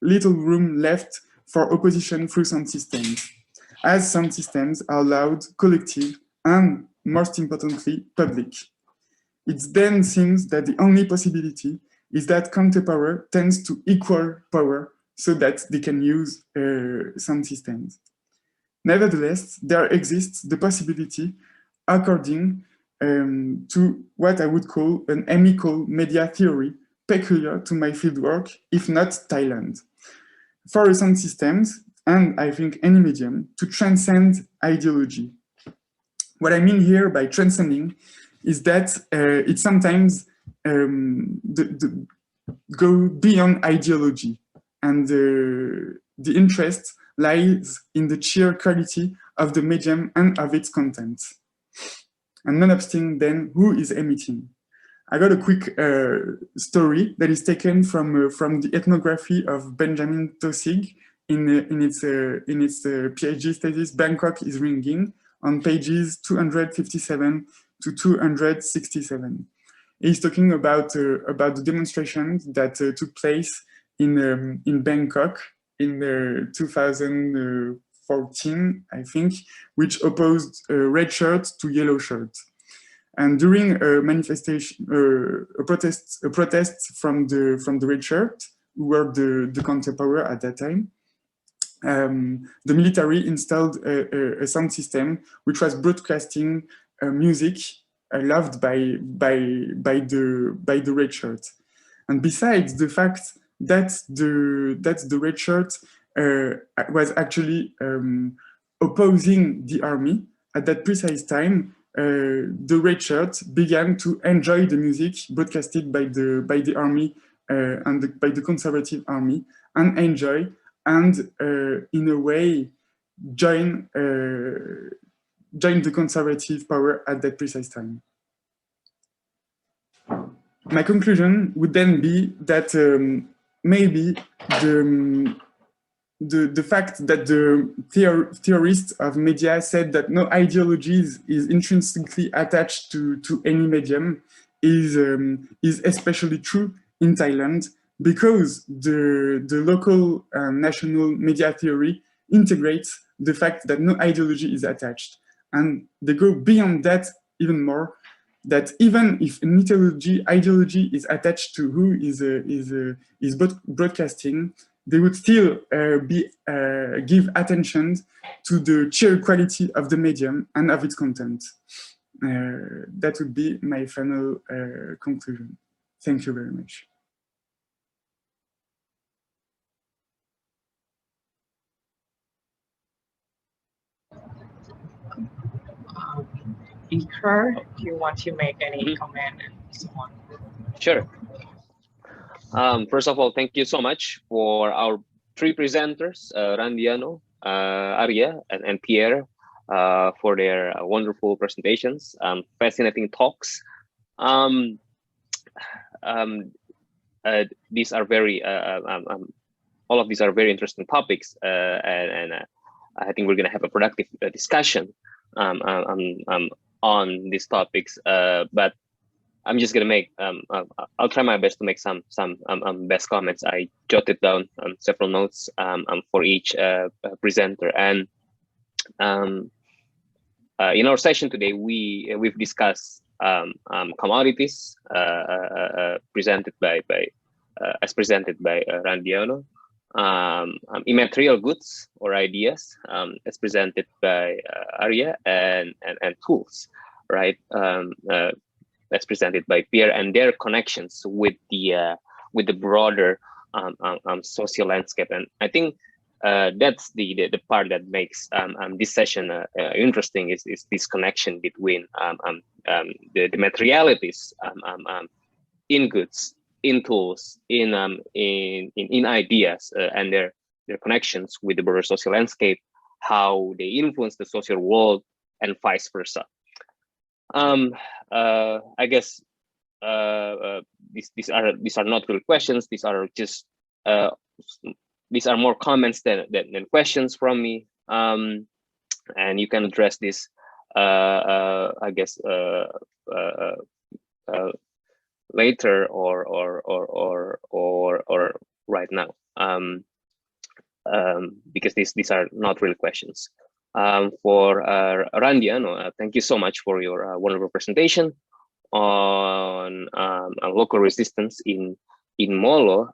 little room left for opposition through sound systems, as sound systems are loud, collective, and most importantly, public. It then seems that the only possibility is that counterpower tends to equal power so that they can use sound systems. Nevertheless, there exists the possibility, according to what I would call an amicable media theory, peculiar to my fieldwork, if not Thailand. For sound systems, and I think any medium, to transcend ideology. What I mean here by transcending is that it sometimes go beyond ideology, and the interest lies in the sheer quality of the medium and of its content. And non-abstain then, who is emitting? I got a quick story that is taken from the ethnography of Benjamin Tosig in its PhD thesis, Bangkok is Ringing, on pages 257 to 267. He's talking about the demonstrations that took place in Bangkok in 2004 2014, I think, which opposed red shirts to yellow shirts. And during a manifestation, a protest from the red shirt, who were the counter-power at that time, the military installed a sound system which was broadcasting music loved by the red shirt. And besides the fact that the red shirt was actually opposing the army at that precise time, the red shirt began to enjoy the music broadcasted by the army and by the conservative army, and enjoy and in a way join the conservative power at that precise time. My conclusion would then be that maybe the fact that the theorists of media said that no ideologies is intrinsically attached to any medium is especially true in Thailand, because the local national media theory integrates the fact that no ideology is attached. And they go beyond that even more, that even if an ideology is attached to who is broadcasting, they would still give attention to the sheer quality of the medium and of its content. That would be my final conclusion. Thank you very much. Iker, do you want to make any comment and so on? Sure. First of all, thank you so much for our three presenters, Randiano, Arya, and Pierre, for their wonderful presentations, fascinating talks. These are very, all of these are very interesting topics, and I think we're going to have a productive discussion on these topics. But I'm just gonna make I'll try my best to make some best comments. I jotted down several notes for each presenter, and in our session today we've discussed commodities presented by Randiano, immaterial goods or ideas as presented by Arya, and tools, right? As presented by Pierre, and their connections with the broader social landscape. And I think that's the part that makes this session interesting, is this connection between the materialities in goods, in tools, in ideas, and their connections with the broader social landscape, how they influence the social world, and vice versa. I guess these are not real questions. These are just these are more comments than questions from me. And you can address this, I guess, later or right now, because these are not real questions. For Randiano, thank you so much for your wonderful presentation on local resistance in Molo.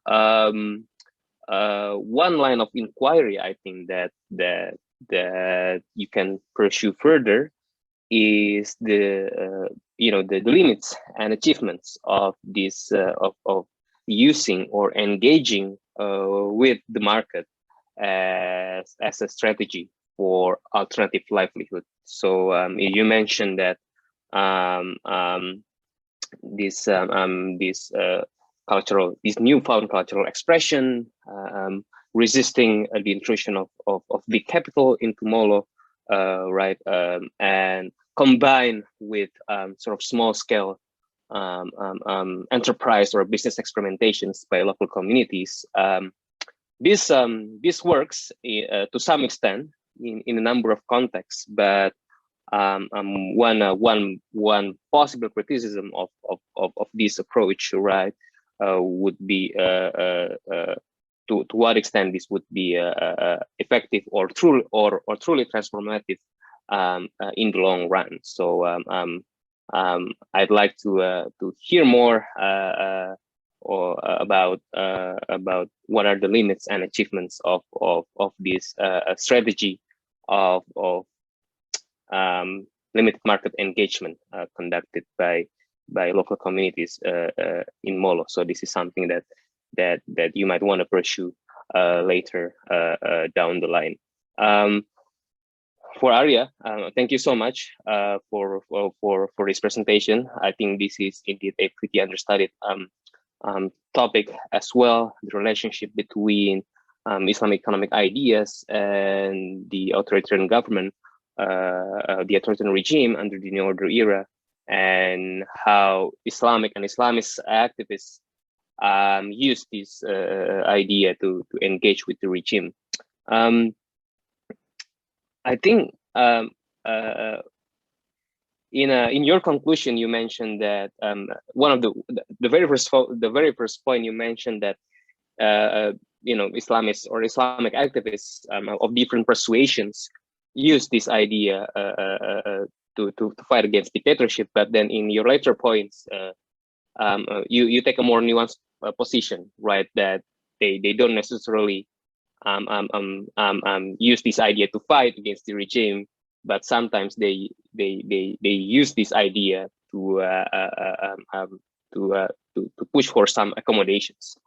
One line of inquiry I think that you can pursue further is the the limits and achievements of this of using or engaging with the market as a strategy for alternative livelihood. So you mentioned that this newfound cultural expression, resisting the intrusion of big capital into Molo, right, and combined with sort of small scale enterprise or business experimentations by local communities. This works to some extent in a number of contexts, but one possible criticism of this approach, right, would be what extent this would be effective or truly transformative in the long run. So I'd like to hear more about what are the limits and achievements of this strategy of limited market engagement conducted by local communities in Molo. So this is something that you might want to pursue later down the line. For Arya, thank you so much for this presentation. I think this is indeed a pretty understudied topic as well, the relationship between Islamic economic ideas and the authoritarian government, the authoritarian regime under the New Order era, and how Islamic and Islamist activists use this idea to engage with the regime. I think in your conclusion, you mentioned that one of the very first point you mentioned that Islamists or Islamic activists of different persuasions use this idea to fight against dictatorship. But then in your later points, you take a more nuanced position, right? That they don't necessarily use this idea to fight against the regime, but sometimes they use this idea to push for some accommodations,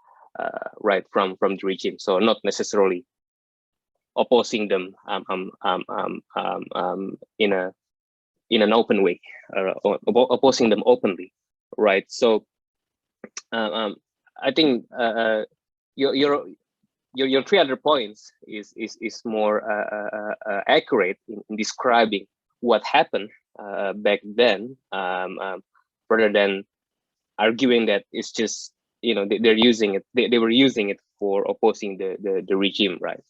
right, from the regime. So not necessarily opposing them in an open way, or opposing them openly, right? So I think your three other points is more accurate in describing what happened back then, rather than arguing that it's just they're using it. They were using it for opposing the regime, right?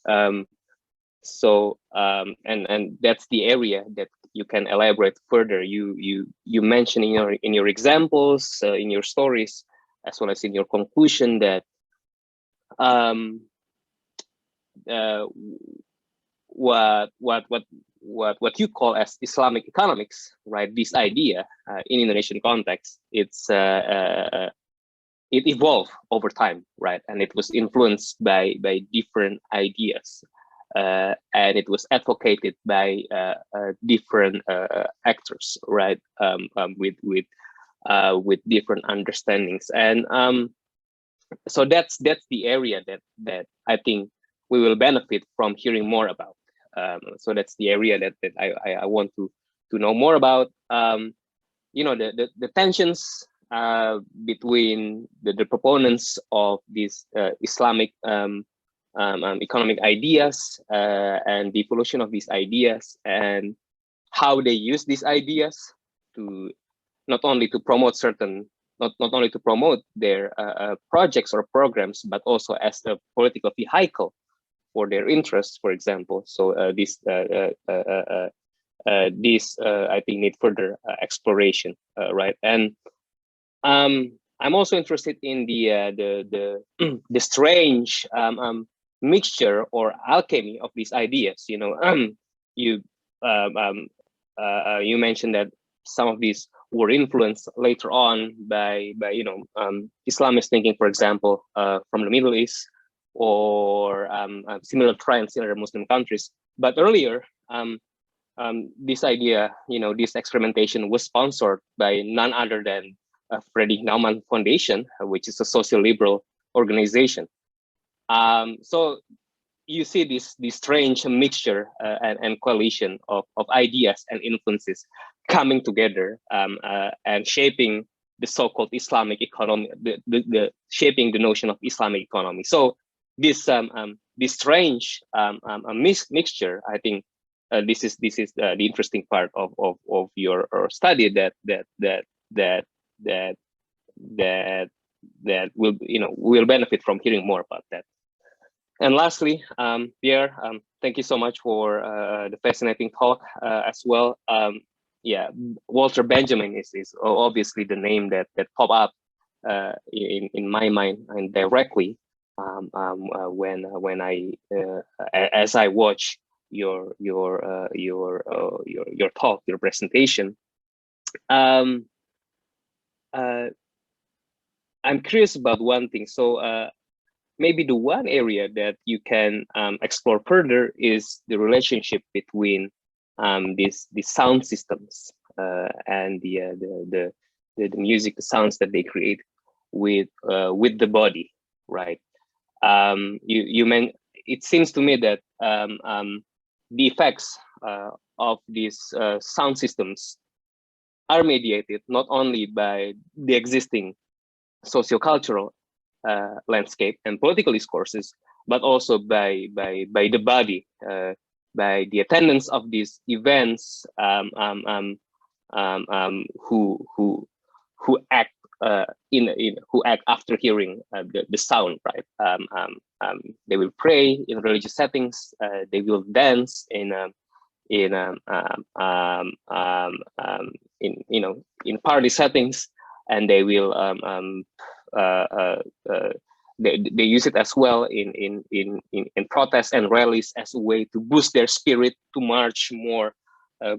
So and that's the area that you can elaborate further. You mentioned in your examples, in your stories, as well as in your conclusion that what you call as Islamic economics, right? This idea in Indonesian context, it evolved over time, right? And it was influenced by different ideas, and it was advocated by different actors, right? With different understandings, and so that's the area that I think we will benefit from hearing more about. So that's the area that I want to know more about. The tensions between the proponents of these Islamic economic ideas and the evolution of these ideas, and how they use these ideas to not only to promote their projects or programs, but also as a political vehicle for their interests, for example. So this I think need further exploration, right? And I'm also interested in the strange mixture or alchemy of these ideas. You mentioned that some of these were influenced later on by Islamist thinking, for example, from the Middle East, or similar trends in other Muslim countries. But earlier, this idea, this experimentation was sponsored by none other than Friedrich Naumann Foundation, which is a social liberal organization. So you see this strange mixture and coalition of ideas and influences coming together and shaping the so-called Islamic economy, the shaping the notion of Islamic economy. So this strange mixture, I think this is the interesting part of your study that we'll benefit from hearing more about that. And lastly, Pierre, thank you so much for the fascinating talk as well. Yeah, Walter Benjamin is obviously the name that pop up in my mind and directly when I as I watch your talk, your presentation. I'm curious about one thing. So maybe the one area that you can explore further is the relationship between these sound systems and the music, the sounds that they create with the body, right? You meant, it seems to me that the effects of these sound systems are mediated not only by the existing sociocultural landscape and political discourses, but also by the body, by the attendance of these events, who act who act after hearing the sound, right? They will pray in religious settings. They will dance in in party settings, and they will they use it as well in protests and rallies as a way to boost their spirit to march more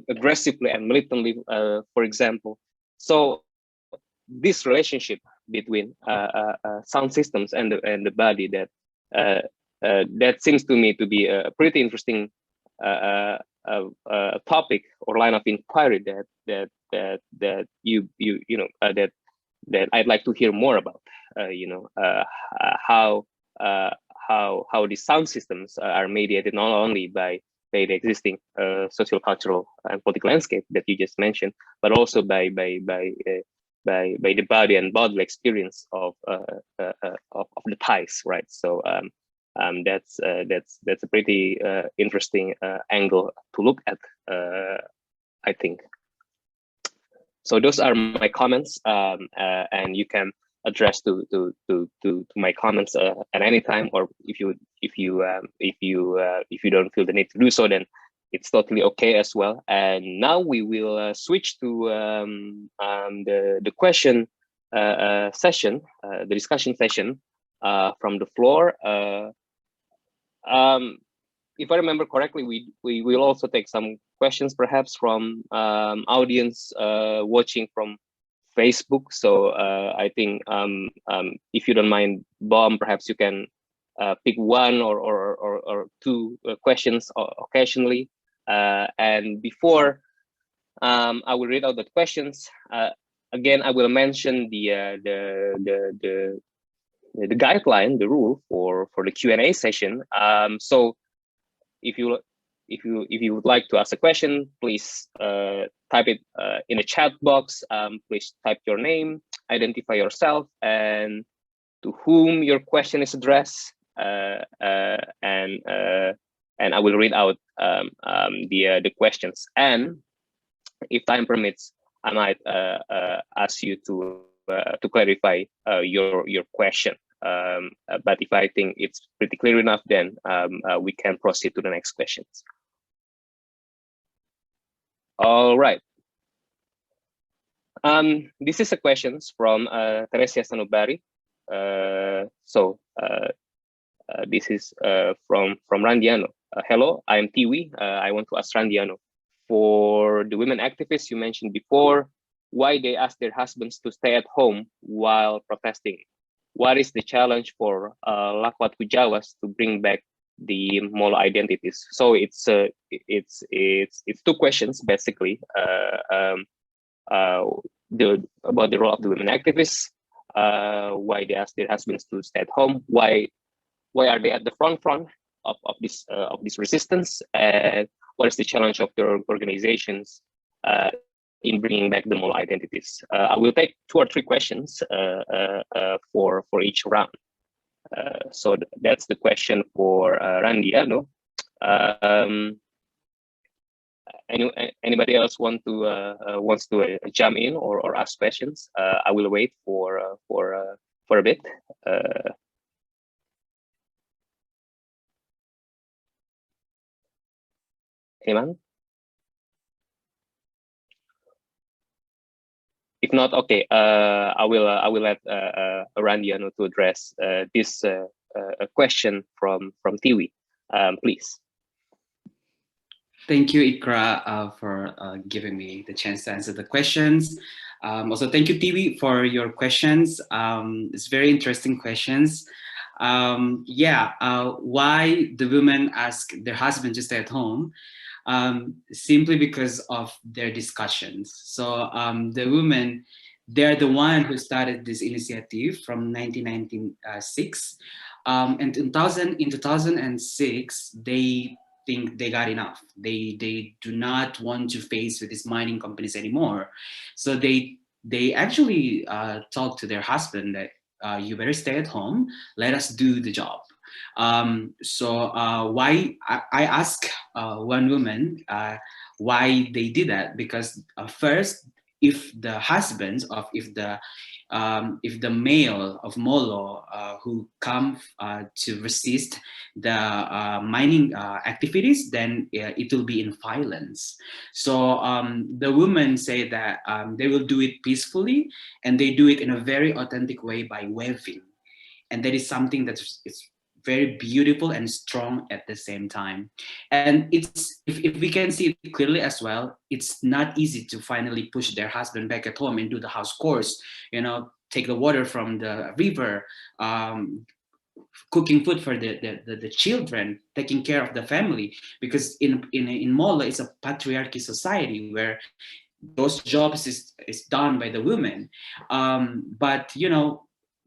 aggressively and militantly, for example. So this relationship between sound systems and the body, that seems to me to be a pretty interesting topic or line of inquiry that I'd like to hear more about. How the sound systems are mediated not only by the existing social, cultural, and political landscape that you just mentioned, but also by the body and bodily experience of the Thais, right? So that's a pretty interesting angle to look at, I think. So those are my comments, and you can address to my comments at any time, or if you don't feel the need to do so, then it's totally okay as well. And now we will switch to the question session, the discussion session from the floor. If I remember correctly, we will also take some questions perhaps from audience watching from Facebook. So I think if you don't mind, Bom, perhaps you can pick one or two questions occasionally. And before I will read out the questions, again, I will mention the guideline, the rule for the Q&A session. So if you would like to ask a question, please type it in a chat box. Please type your name, identify yourself, and to whom your question is addressed, and I will read out the questions. And if time permits, I might ask you to clarify your question. But if I think it's pretty clear enough, then we can proceed to the next questions. All right. This is a questions from Teresia Sanubari. So this is from Randiano. Hello, I am Tiwi. I want to ask Randiano, for the women activists you mentioned before, why they ask their husbands to stay at home while protesting? What is the challenge for Lakwat Kujawas to bring back the Molo identities? So it's two questions basically. About the role of the women activists, why they ask their husbands to stay at home, why are they at the front of this resistance, and what is the challenge of their organizations in bringing back the Molo identities? I will take 2 or 3 questions for each round. So that's the question for Randiano. Anybody else wants to jump in or ask questions? I will wait for a bit. Anyone? If not, okay. I will let Randiano to address this a question from Tiwi. Please. Thank you, Ikra, for giving me the chance to answer the questions. Also, thank you, Tiwi, for your questions. It's very interesting questions. Why the women ask their husband to stay at home? Simply because of their discussions. So the women, they're the one who started this initiative from 1996. And in 2006, they think they got enough. They do not want to face with these mining companies anymore. So they actually talk to their husband that you better stay at home, let us do the job. Why I asked one woman why they did that, because first, if the husbands of if the male of Molo who come to resist the mining activities, then it will be in violence. So the women say that they will do it peacefully, and they do it in a very authentic way by waving, and that is something that is very beautiful and strong at the same time. And it's if we can see it clearly as well, it's not easy to finally push their husband back at home and do the house chores, take the water from the river, cooking food for the children, taking care of the family, because in Molo it's a patriarchy society where those jobs is done by the women. But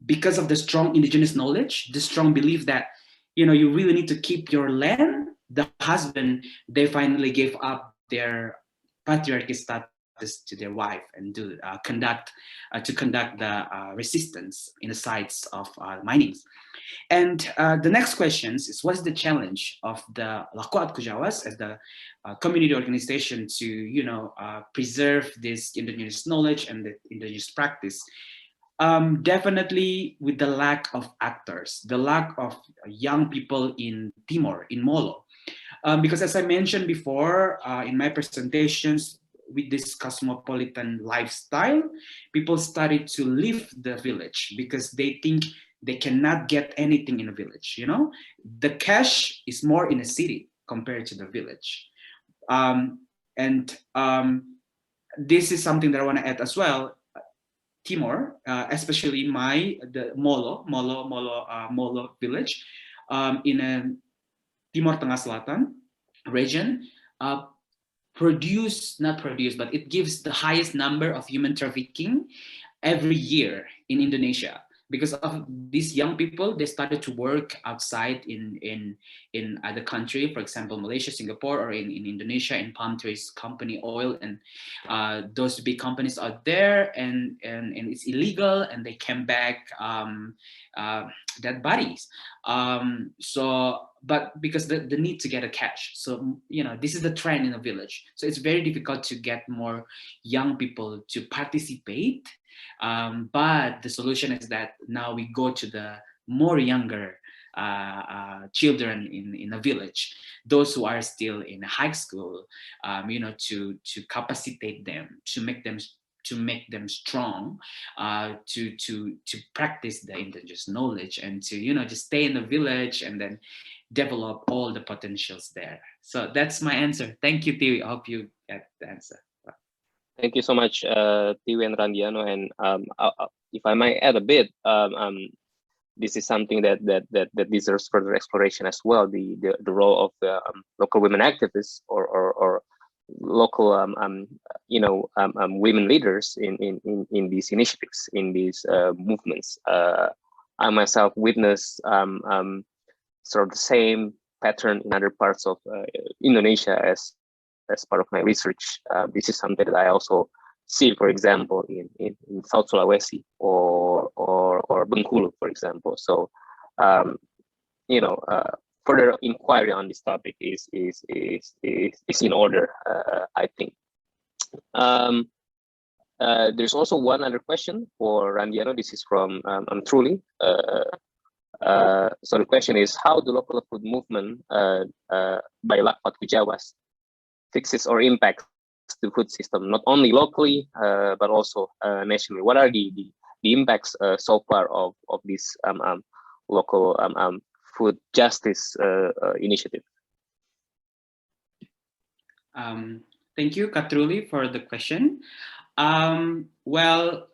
because of the strong indigenous knowledge, the strong belief that, you really need to keep your land, the husband, they finally gave up their patriarchy status to their wife and to conduct the resistance in the sites of minings. And the next question is, what is the challenge of the Lakoat Kujawas as the community organization to, preserve this indigenous knowledge and the indigenous practice? Definitely with the lack of actors, the lack of young people in Timor, in Molo. Because as I mentioned before in my presentations, with this cosmopolitan lifestyle, people started to leave the village because they think they cannot get anything in a village. The cash is more in a city compared to the village. This is something that I want to add as well. Timor, especially the Molo village, in a Timor Tengah Selatan region, but it gives the highest number of human trafficking every year in Indonesia. Because of these young people, they started to work outside in other country, for example, Malaysia, Singapore, or in Indonesia, in palm trees company, oil, and those big companies are there, and it's illegal, and they came back dead bodies. But because the need to get a cash, so this is the trend in the village. So it's very difficult to get more young people to participate. But the solution is that now we go to the more younger children in a village, those who are still in high school, to capacitate them, to make them strong, to practice the indigenous knowledge, and to just stay in the village and then develop all the potentials there. So that's my answer. Thank you, Tiwi. I hope you get the answer. Thank you so much, Tiwi and Randiano. And if I might add a bit, this is something that deserves further exploration as well. The role of the local women activists or local women leaders in these initiatives, in these movements. I myself witnessed sort of the same pattern in other parts of Indonesia as part of my research. This is something that I also see, for example, in South Sulawesi or Bengkulu, for example. So, further inquiry on this topic is in order, I think. There's also one other question for Randiano. This is from Truly. So the question is, how the local food movement by Lakoat Kujawas fixes or impacts the food system, not only locally but also nationally? What are the impacts so far of this local food justice initiative. Thank you, Katruli, for the question. Well,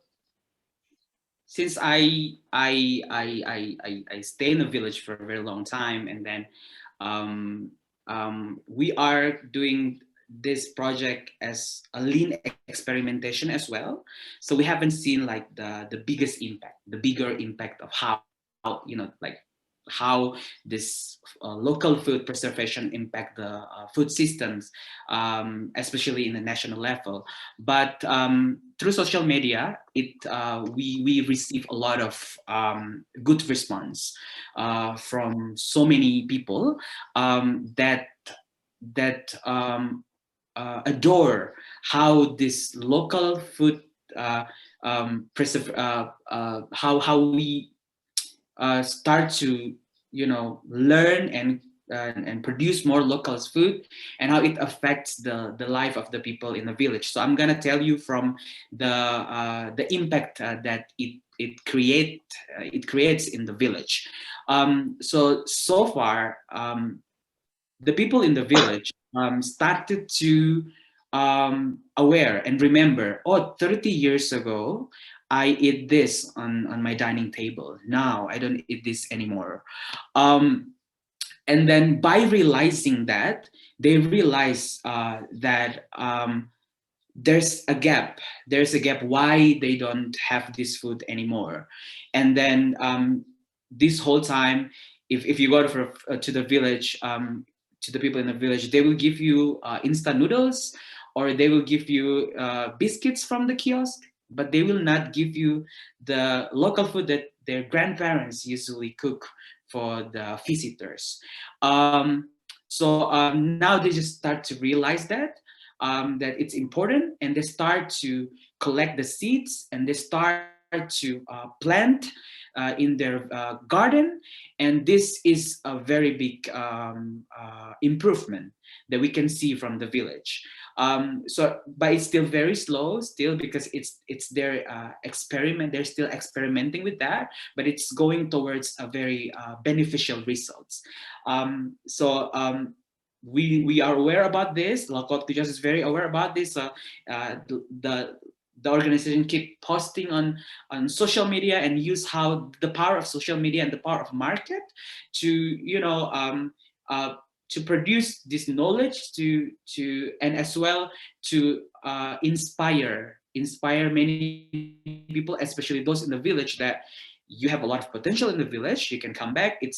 since I stay in the village for a very long time, and then we are doing this project as a lean experimentation as well. So we haven't seen like the biggest impact, the bigger impact of how like how this local food preservation impact the food systems, especially in the national level. But through social media, we receive a lot of good response from so many people that adore how this local food how we start to learn and produce more local food, and how it affects the life of the people in the village. So I'm gonna tell you from the impact that it creates in the village. So far, the people in the village started to aware and remember, 30 years ago, I eat this on my dining table. Now I don't eat this anymore. And then by realizing that, they realize that there's a gap. There's a gap why they don't have this food anymore. And then this whole time, if you go to the village, to the people in the village, they will give you instant noodles, or they will give you biscuits from the kiosk, but they will not give you the local food that their grandparents usually cook for the visitors. So now they just start to realize that it's important, and they start to collect the seeds, and they start to plant in their garden. And this is a very big improvement that we can see from the village. But it's still very slow still, because it's their experiment. They're still experimenting with that, but it's going towards a very beneficial results. We are aware about this. Lakot Kujawas is very aware about this. The organization keep posting on social media, and use how the power of social media and the power of market to to produce this knowledge and as well to inspire many people, especially those in the village, that you have a lot of potential in the village. You can come back. It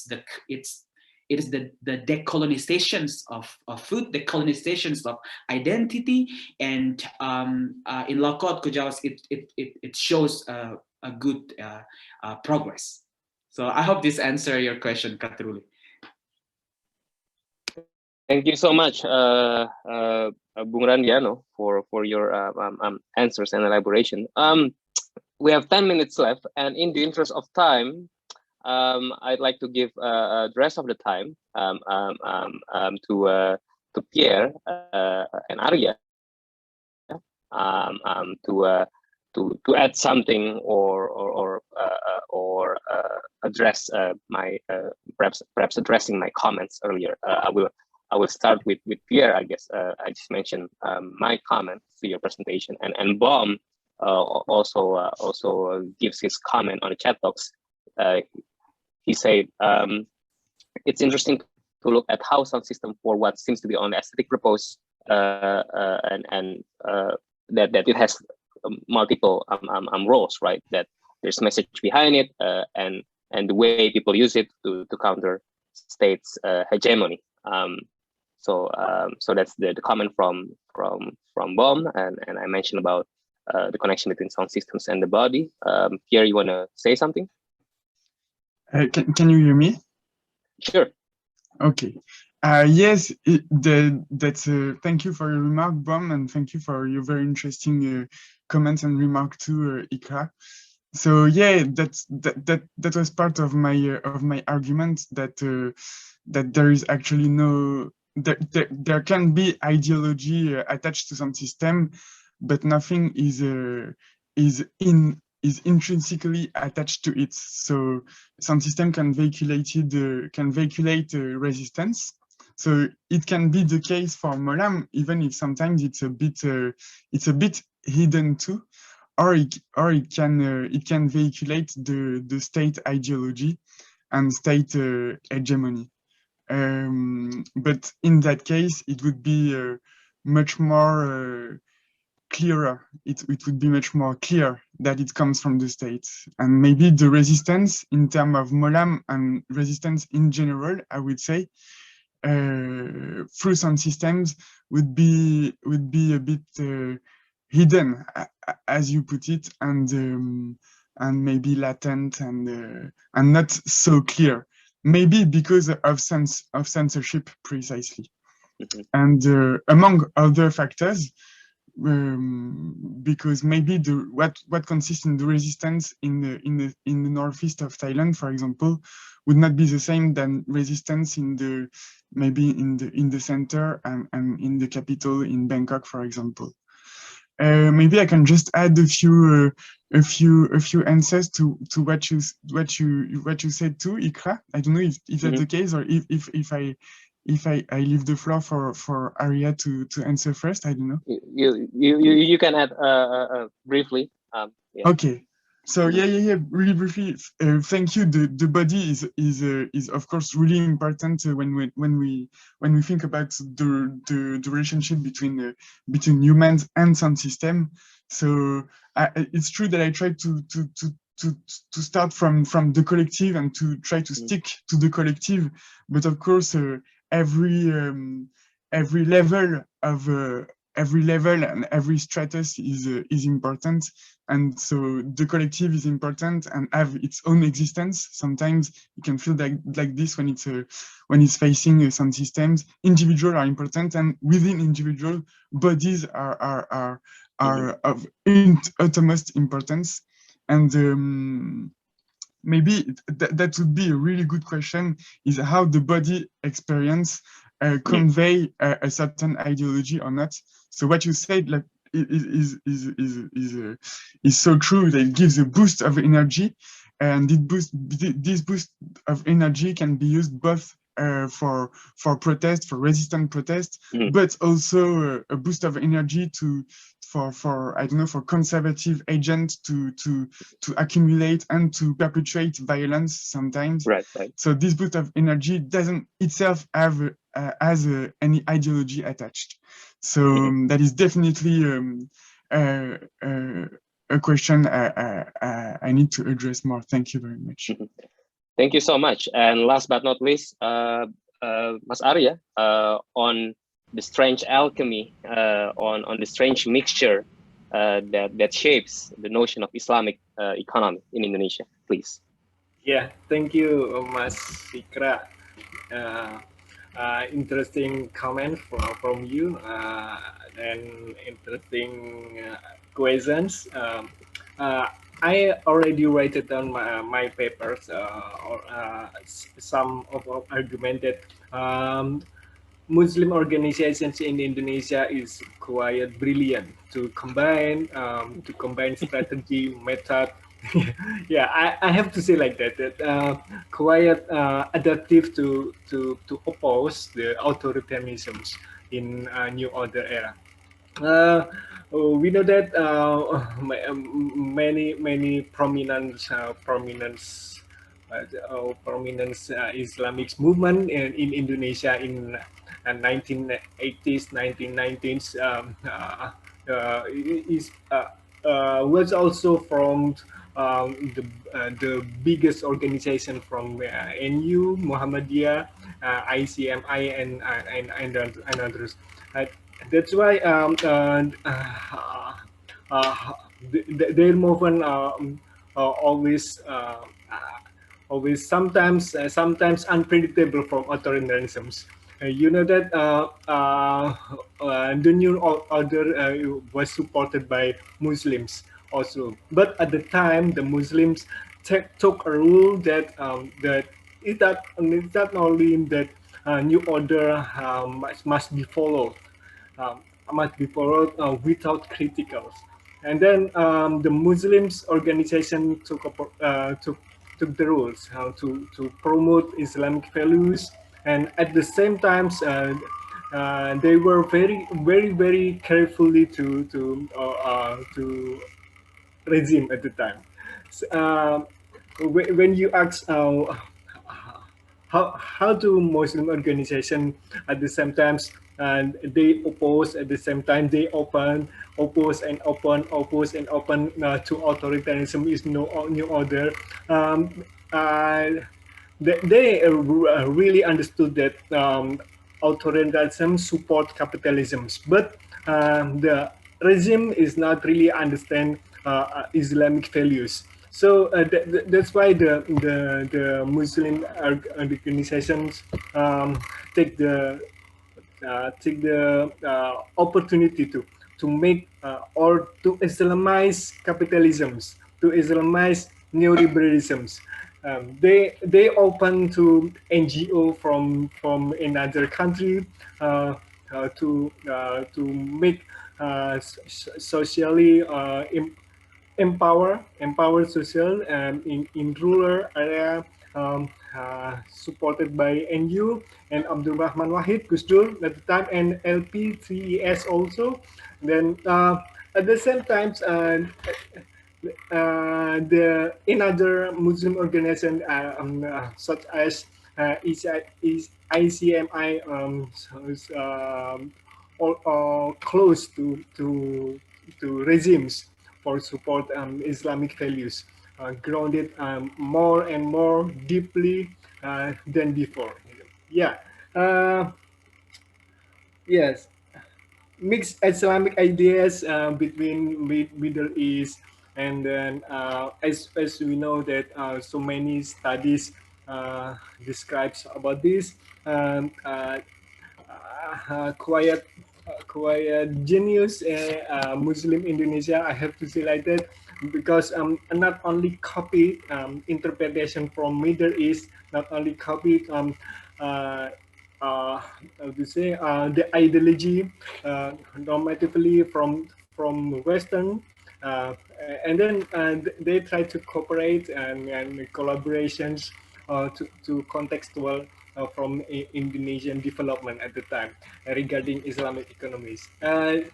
is the decolonizations of food, decolonizations of identity, and in Lakot Kujawas, it shows a good progress. So I hope this answers your question, Katruli. Thank you so much, Bung Randiano, for your answers and elaboration. We have 10 minutes left, and in the interest of time, I'd like to give the rest of the time to Pierre and Arya to add something or address my perhaps addressing my comments earlier. I will start with Pierre. I guess I just mentioned my comments to your presentation, and Bom also gives his comment on the chat box. He said it's interesting to look at how sound system, for what seems to be on the aesthetic purpose, and that it has multiple roles, right? That there's message behind it, and the way people use it to counter states' hegemony. So that's the comment from Bom, and I mentioned about the connection between sound systems and the body. Pierre, you want to say something? Can you hear me? Sure. Okay. Yes, that's thank you for your remark, Bom, and thank you for your very interesting comments and remark too, Ikra. So yeah, that was part of my argument, that that there is actually no there can be ideology attached to some system, but nothing is is intrinsically attached to it. So sound system can vehiculate resistance. So it can be the case for Molam, even if sometimes it's a bit hidden too, or it can vehiculate the state ideology and state hegemony. But in that case, it would be much more clearer. It would be much more clear that it comes from the state. And maybe the resistance in terms of Molam and resistance in general, I would say, through some systems would be a bit hidden, as you put it, and maybe latent and not so clear. Maybe because of censorship, precisely. And among other factors, because maybe what consists in the resistance in the northeast of Thailand, for example, would not be the same than resistance in the center and in the capital in Bangkok, for example. Maybe I can just add a few answers to what you said too, Ikra. I don't know if that's the case, or if I leave the floor for Arya to answer first. I don't know. You can add briefly. Yeah. Okay. So yeah. Really briefly, thank you. The body is of course really important when we think about the relationship between humans and sound system. So it's true that I try to start from the collective and to try to stick to the collective, but of course every level and every stratus is important, and so the collective is important and have its own existence. Sometimes you can feel like this when it's facing some systems. Individuals are important, and within individual bodies are of utmost importance. And maybe that would be a really good question: is how the body experience convey a certain ideology or not. So what you said, like, is so true, that it gives a boost of energy, and this boost of energy can be used both for protest, for resistant protest, but also a boost of energy for I don't know, for conservative agents to accumulate and to perpetuate violence sometimes. Right. So this boost of energy doesn't itself have any ideology attached. So that is definitely a question I need to address more. Thank you very much. Thank you so much. And last but not least, Mas Arya, on the strange alchemy, on the strange mixture that shapes the notion of Islamic economy in Indonesia, please. Yeah, thank you, Mas Ikra. Interesting comment from you, and interesting questions. I already wrote down my papers, some of argumented Muslim organizations in Indonesia is quite brilliant to combine strategy, method. Yeah, I have to say like that quite adaptive to oppose the authoritarianisms in New Order era. We know that many prominent Islamic movement in Indonesia in 1980s, 1990s was also from the biggest organization from NU, Muhammadiyah, ICMI, and others. That's why their movement always sometimes unpredictable from authoritarianisms. You know that the New Order was supported by Muslims also, but at the time the Muslims took a rule that it's not only that New Order must be followed. Must be followed without criticals. And then the Muslims organization took the rules how to promote Islamic values, and at the same time they were very carefully to regime at the time. So, when you ask how do Muslim organization at the same times and they oppose at the same time they oppose and open to authoritarianism is no new order. Um, uh, they really understood that authoritarianism support capitalism, but the regime is not really understand Islamic values. So that's why the Muslim organizations take the opportunity to make or to Islamize capitalisms, to Islamize neoliberalisms. They open to NGO from another country to make socially empower social in rural area, supported by NU and Abdul Rahman Wahid Gus Dur at the time, and LP3ES also. Then at the same time the another Muslim organization such as ICMI all close to regimes for support Islamic values, grounded more and more deeply than before. Yeah. Yes. Mixed Islamic ideas between Middle East, and then as we know that so many studies describes about this, um, uh, quiet genius Muslim Indonesia, I have to say like that, because not only copy interpretation from Middle East, not only copy how to say the ideology normatively from Western, and then they try to cooperate and collaborations to contextual from Indonesian development at the time regarding Islamic economies.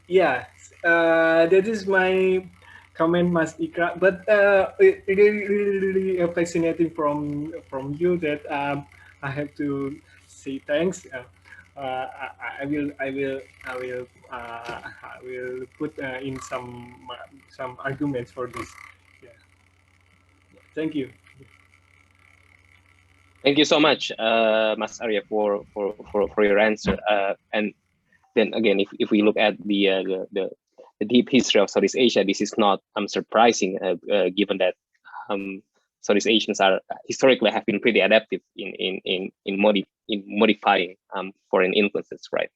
Yeah, that is my comment, Mas Ikra. But it really fascinating from you that I have to say thanks. I will put in some arguments for this. Yeah. Thank you. Thank you so much, Mas Arya, for your answer. And then again, if we look at the deep history of Southeast Asia, this is not surprising, given that Southeast Asians are historically have been pretty adaptive in modifying foreign influences, right?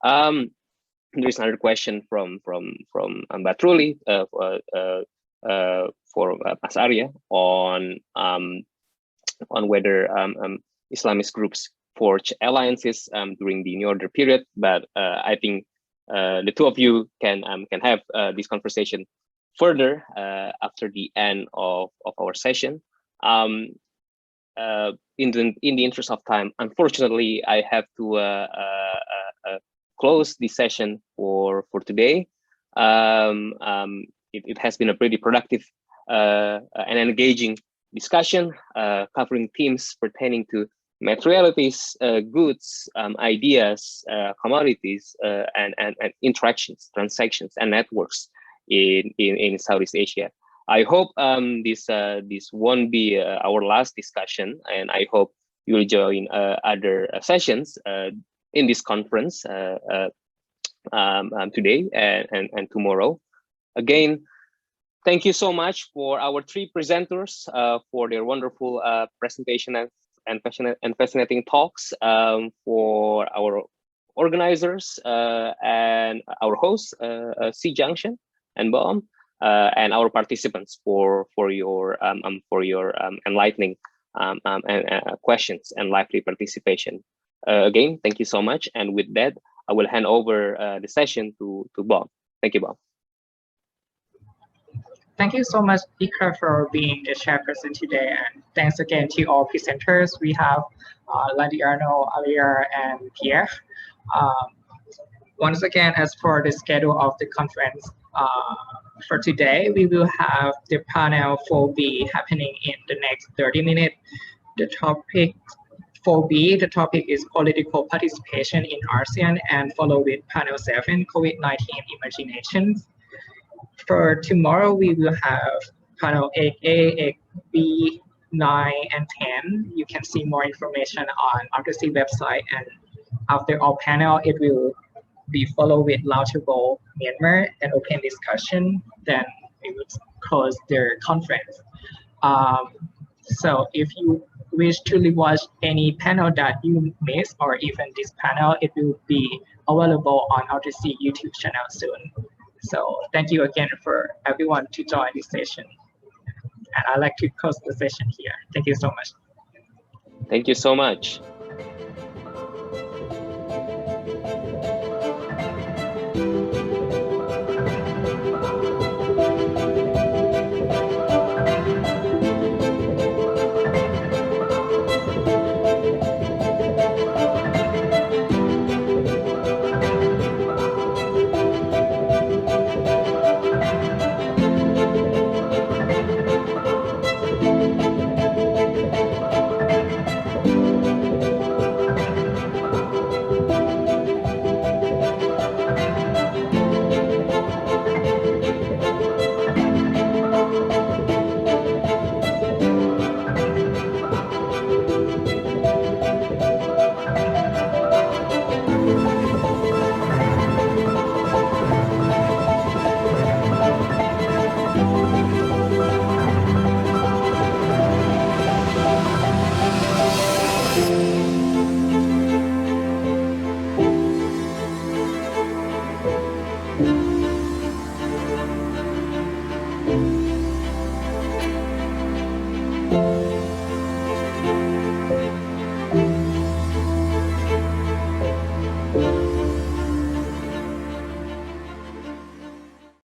There is another question from Batruli for Mas Arya on whether Islamist groups forge alliances during the New Order period, but I think the two of you can have this conversation further after the end of our session. In the interest of time, unfortunately, I have to close this session for today. It has been a pretty productive and engaging discussion covering themes pertaining to materialities, goods, ideas, commodities, and interactions, transactions, and networks in Southeast Asia. I hope this won't be our last discussion, and I hope you will join other sessions in this conference today and tomorrow. Again, thank you so much for our three presenters for their wonderful presentation and fascinating talks, for our organizers and our hosts, C Junction and Boom, and our participants for your enlightening questions and lively participation. Again, thank you so much. And with that, I will hand over the session to Bob. Thank you, Bob. Thank you so much, Ika, for being the chairperson today. And thanks again to all presenters. We have Ladiano, Alia, and Pierre. Once again, as for the schedule of the conference, for today, we will have the panel 4B happening in the next 30 minutes. The topic 4B, the topic is political participation in ASEAN, and follow with panel 7, COVID-19 imaginations. For tomorrow, we will have panel 8A, 8B, 9, and 10. You can see more information on ALTERSEA website, and after our panel, it will be followed with Launchable Myanmar and open discussion. Then we will close the conference. So if you wish to rewatch any panel that you missed, or even this panel, it will be available on ALTERSEA YouTube channel soon. So thank you again for everyone to join this session. And I'd like to close the session here. Thank you so much. Thank you so much.